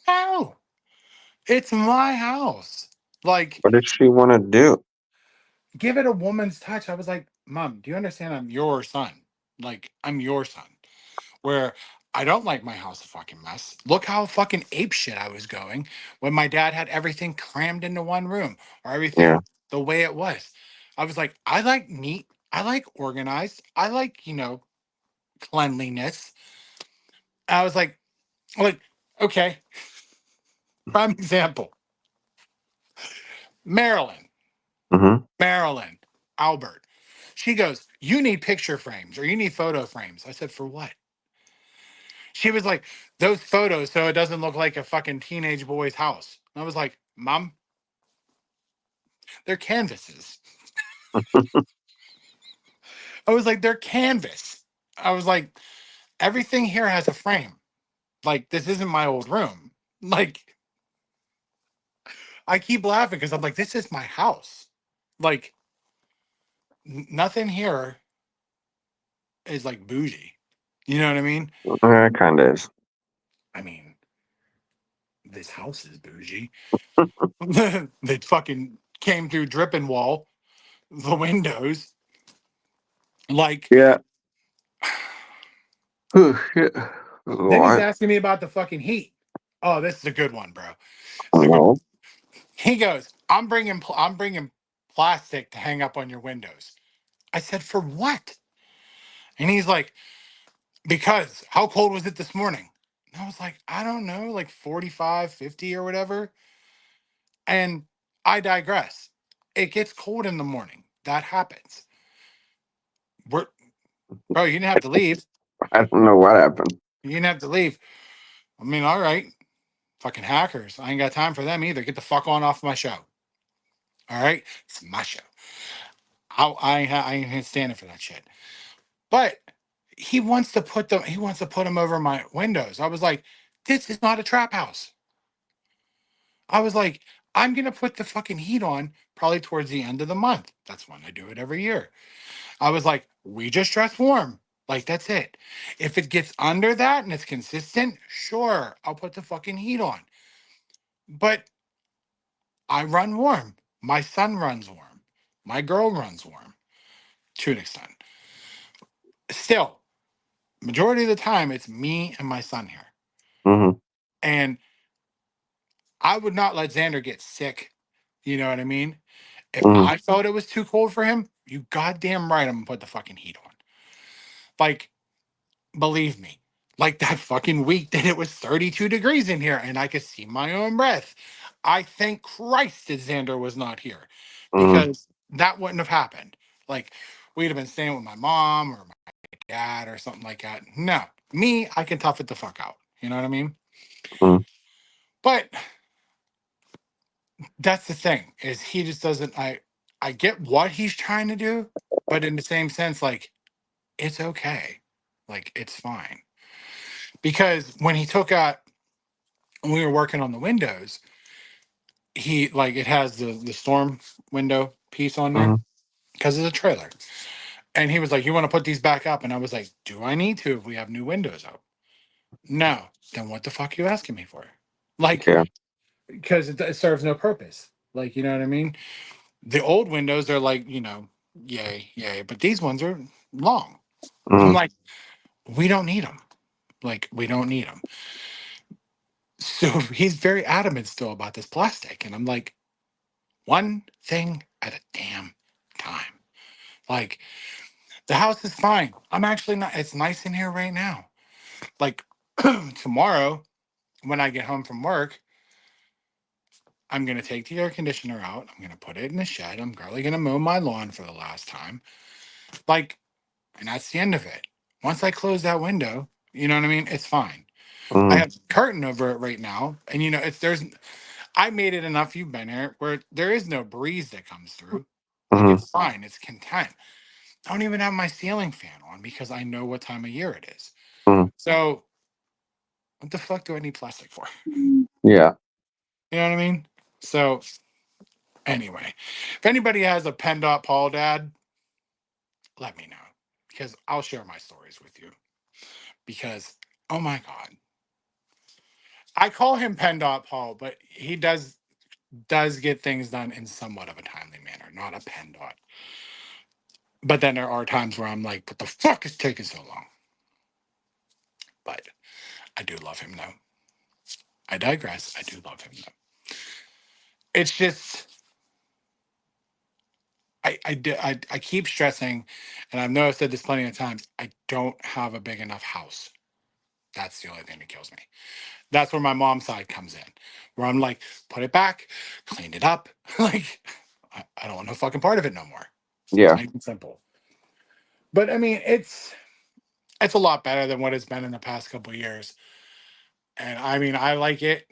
no, it's my house. Like, What does she want to do? give it a woman's touch. I was like, Mom, do you understand? I'm your son. Like, I'm your son. Where I don't like my house a fucking mess. Look how fucking ape shit I was going when my dad had everything crammed into one room or Yeah. everything the way it was. I was like, I like neat. I like organized. I like, cleanliness. I was like, Okay. Prime example. Marilyn, Mm-hmm. Albert. She goes, you need picture frames or you need photo frames. I said, for what? She was like, those photos so it doesn't look like a fucking teenage boy's house. And I was like, Mom, they're canvases. I was like, they're canvas. I was like, everything here has a frame. Like, this isn't my old room. Like, I keep laughing because I'm like, this is my house. Like, nothing here is like bougie. You know what I mean? It kind of is. I mean, this house is bougie. They fucking came through dripping wall, the windows. Like, Yeah. Whew, shit. then he's What? asking me about the fucking heat. Oh, this is a good one, bro. This is a good. No. He goes, I'm bringing plastic to hang up on your windows. I said, for what? And he's like, because how cold was it this morning? And I was like, I don't know, like 45, 50 or whatever. And I digress. It gets cold in the morning. That happens. We're, bro, you didn't have to leave. I don't know what happened. You didn't have to leave. I mean, all right. Fucking hackers. I ain't got time for them either. Get the fuck on off my show. All right? It's my show. I ain't standing for that shit. But he wants to put them over my windows. I was like, this is not a trap house. I was like, I'm gonna put the fucking heat on probably towards the end of the month. That's when I do it every year. I was like, we just dress warm. Like that's it. If it gets under that and it's consistent, sure, I'll put the fucking heat on. But I run warm. My son runs warm. My girl runs warm to an extent. Still, majority of the time, it's me and my son here. Mm-hmm. And I would not let Xander get sick. You know what I mean? If Mm-hmm. I felt it was too cold for him, you goddamn right, I'm gonna put the fucking heat on. Like, believe me, like that fucking week that it was 32 degrees in here and I could see my own breath. I thank Christ that Xander was not here Mm-hmm. because that wouldn't have happened. Like, we'd have been staying with my mom or my dad or something like that. No, me, I can tough it the fuck out. You know what I mean? Mm-hmm. But that's the thing is he just doesn't. I get what he's trying to do, but in the same sense, like it's okay, like it's fine because when he took out when we were working on the windows, he like it has the storm window piece on there Mm-hmm. because it's a trailer, and he was like, "You want to put these back up?" And I was like, "Do I need to if we have new windows up?" No. Then what the fuck are you asking me for? Like, Yeah. because it serves no purpose. Like, you know what I mean? The old windows are like, yay, yay, but these ones are long. I'm Mm-hmm. like, we don't need them. Like, we don't need them. So he's very adamant still about this plastic. And I'm like, one thing at a damn time. Like, the house is fine. I'm actually not, it's nice in here right now. Like, tomorrow, when I get home from work, I'm going to take the air conditioner out. I'm going to put it in the shed. I'm probably going to mow my lawn for the last time. Like, and that's the end of it. Once I close that window, you know what I mean? It's fine. I Mm-hmm. have a curtain over it right now. And, it's, I made it enough. You've been here where there is no breeze that comes through. Like, Mm-hmm. it's fine. It's content. I don't even have my ceiling fan on because I know what time of year it is. Mm-hmm. So, what the fuck do I need plastic for? Yeah. You know what I mean? So, anyway, if anybody has a PennDOT Paul dad, let me know because I'll share my stories with you. Because, oh my God, I call him PennDOT Paul, but he does get things done in somewhat of a timely manner, not a PennDOT. But then there are times where I'm like, what the fuck is taking so long? But I do love him though. I digress. I do love him though. It's just I keep stressing, and I know I've said this plenty of times. I don't have a big enough house. That's the only thing that kills me. That's where my mom's side comes in, where I'm like, put it back, clean it up. Like, I don't want no fucking part of it no more. Yeah. Plain and simple. But I mean, it's a lot better than what it's been in the past couple of years. And I mean, I like it.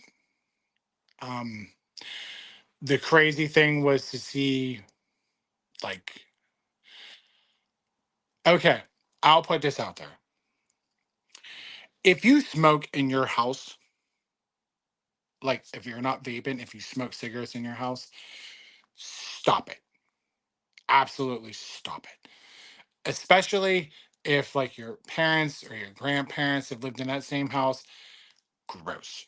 Um, the crazy thing was to see, like, okay, I'll put this out there. If you smoke in your house, like if you're not vaping, if you smoke cigarettes in your house, stop it. Absolutely stop it. Especially if like your parents or your grandparents have lived in that same house. Gross.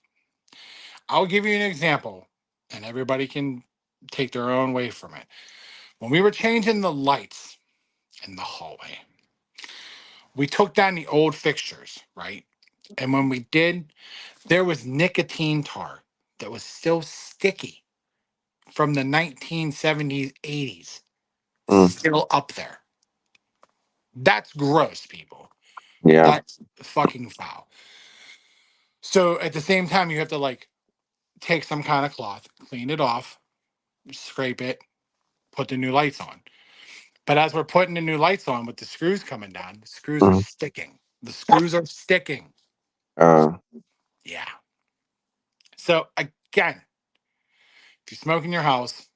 I'll give you an example, and everybody can take their own way from it. When we were changing the lights in the hallway, we took down the old fixtures, right? And when we did, there was nicotine tar that was still sticky from the 1970s, 80s, Mm. still up there. That's gross, people. Yeah. That's fucking foul. So at the same time, you have to like take some kind of cloth, clean it off, scrape it, put the new lights on. But as we're putting the new lights on with the screws coming down, the screws are Mm. sticking. The screws are sticking. Uh. Yeah. So again, if you smoke in your house,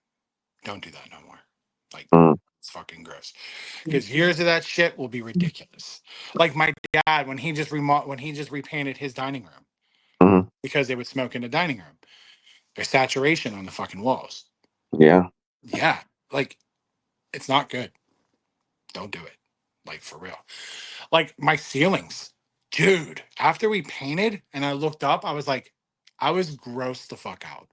don't do that no more. Like, Mm. it's fucking gross. Because years of that shit will be ridiculous. Like my dad, when he just repainted his dining room Mm. because they would smoke in the dining room. There's saturation on the fucking walls. Yeah. Yeah. Like, it's not good. Don't do it. Like, for real. Like my ceilings. Dude, after we painted and I looked up, I was like, I was grossed the fuck out.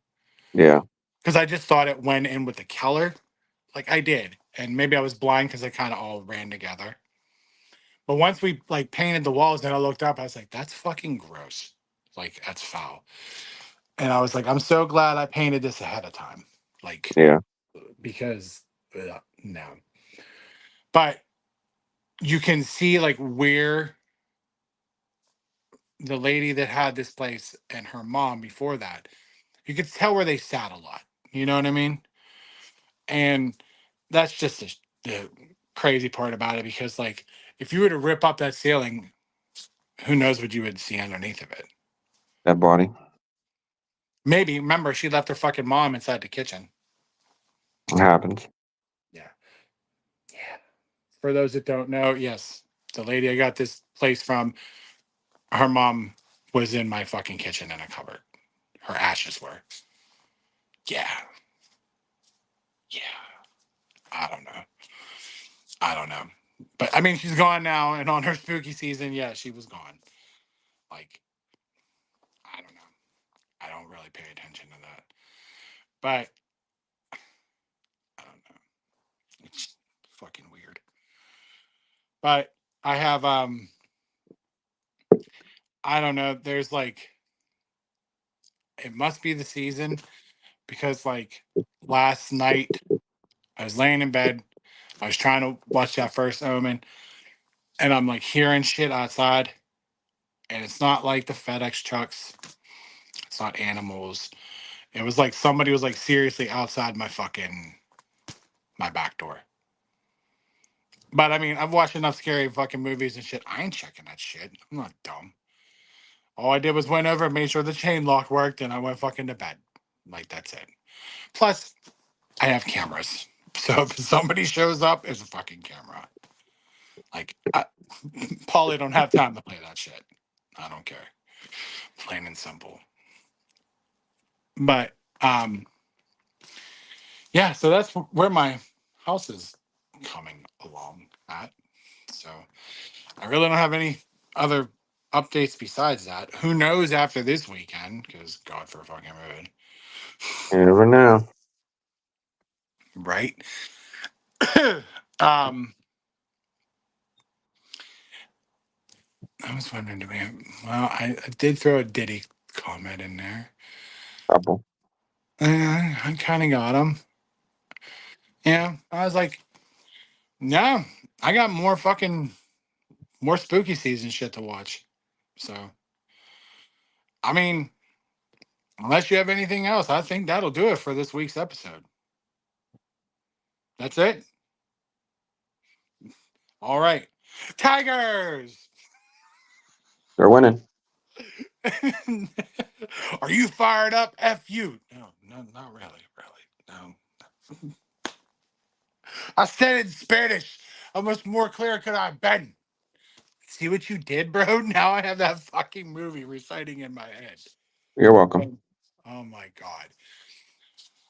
Yeah. Because I just thought it went in with the color. Like I did. And maybe I was blind because they kind of all ran together. But once we like painted the walls and I looked up, I was like, that's fucking gross. Like, that's foul. And I was like, I'm so glad I painted this ahead of time. Like, Yeah. because no. But you can see like where the lady that had this place and her mom before that, you could tell where they sat a lot. You know what I mean? And that's just the crazy part about it because, like, if you were to rip up that ceiling, who knows what you would see underneath of it? That body. Maybe. Remember, she left her fucking mom inside the kitchen. It happens. Yeah. Yeah. For those that don't know, yes, the lady I got this place from, her mom was in my fucking kitchen in a cupboard. Her ashes were. Yeah. Yeah. I don't know. I don't know. But I mean, she's gone now, and on her spooky season, yeah, she was gone. Like, I don't know. I don't really pay attention to that. But I don't know. It's fucking weird. But I have I don't know, there's like it must be the season because like last night I was laying in bed. I was trying to watch that first Omen, and I'm like hearing shit outside, and it's not like the FedEx trucks. It's not animals. It was like somebody was like seriously outside my back door. But I mean, I've watched enough scary fucking movies and shit. I ain't checking that shit. I'm not dumb. All I did was went over and made sure the chain lock worked, and I went fucking to bed. Like that's it. Plus, I have cameras, so if somebody shows up, it's a fucking camera. Like, Paulie don't have time to play that shit. I don't care. Plain and simple. But yeah. So that's where my house is coming along at. So I really don't have any other updates besides that. Who knows after this weekend? Because God for fucking forbid. You never know. Right? um, I was wondering, well, I did throw a Diddy comment in there. Couple. I kind of got him. Yeah, I was like, no, I got more spooky season shit to watch. So I mean, unless you have anything else, I think that'll do it for this week's episode. That's it. All right. Tigers! They're winning. Are you fired up? F you. No, not really. No. I said it in Spanish. How much more clear could I have been? See what you did, bro? Now I have that fucking movie reciting in my head. You're welcome. Oh my God.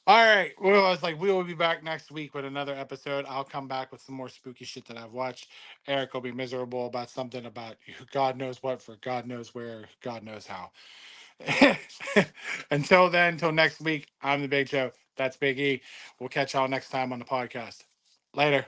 All right. Well, I was like, we will be back next week with another episode. I'll come back with some more spooky shit that I've watched. Eric will be miserable about something about God knows what for God knows where, God knows how. Until then, until next week, I'm the Big Joe. That's Big E. We'll catch y'all next time on the podcast. Later.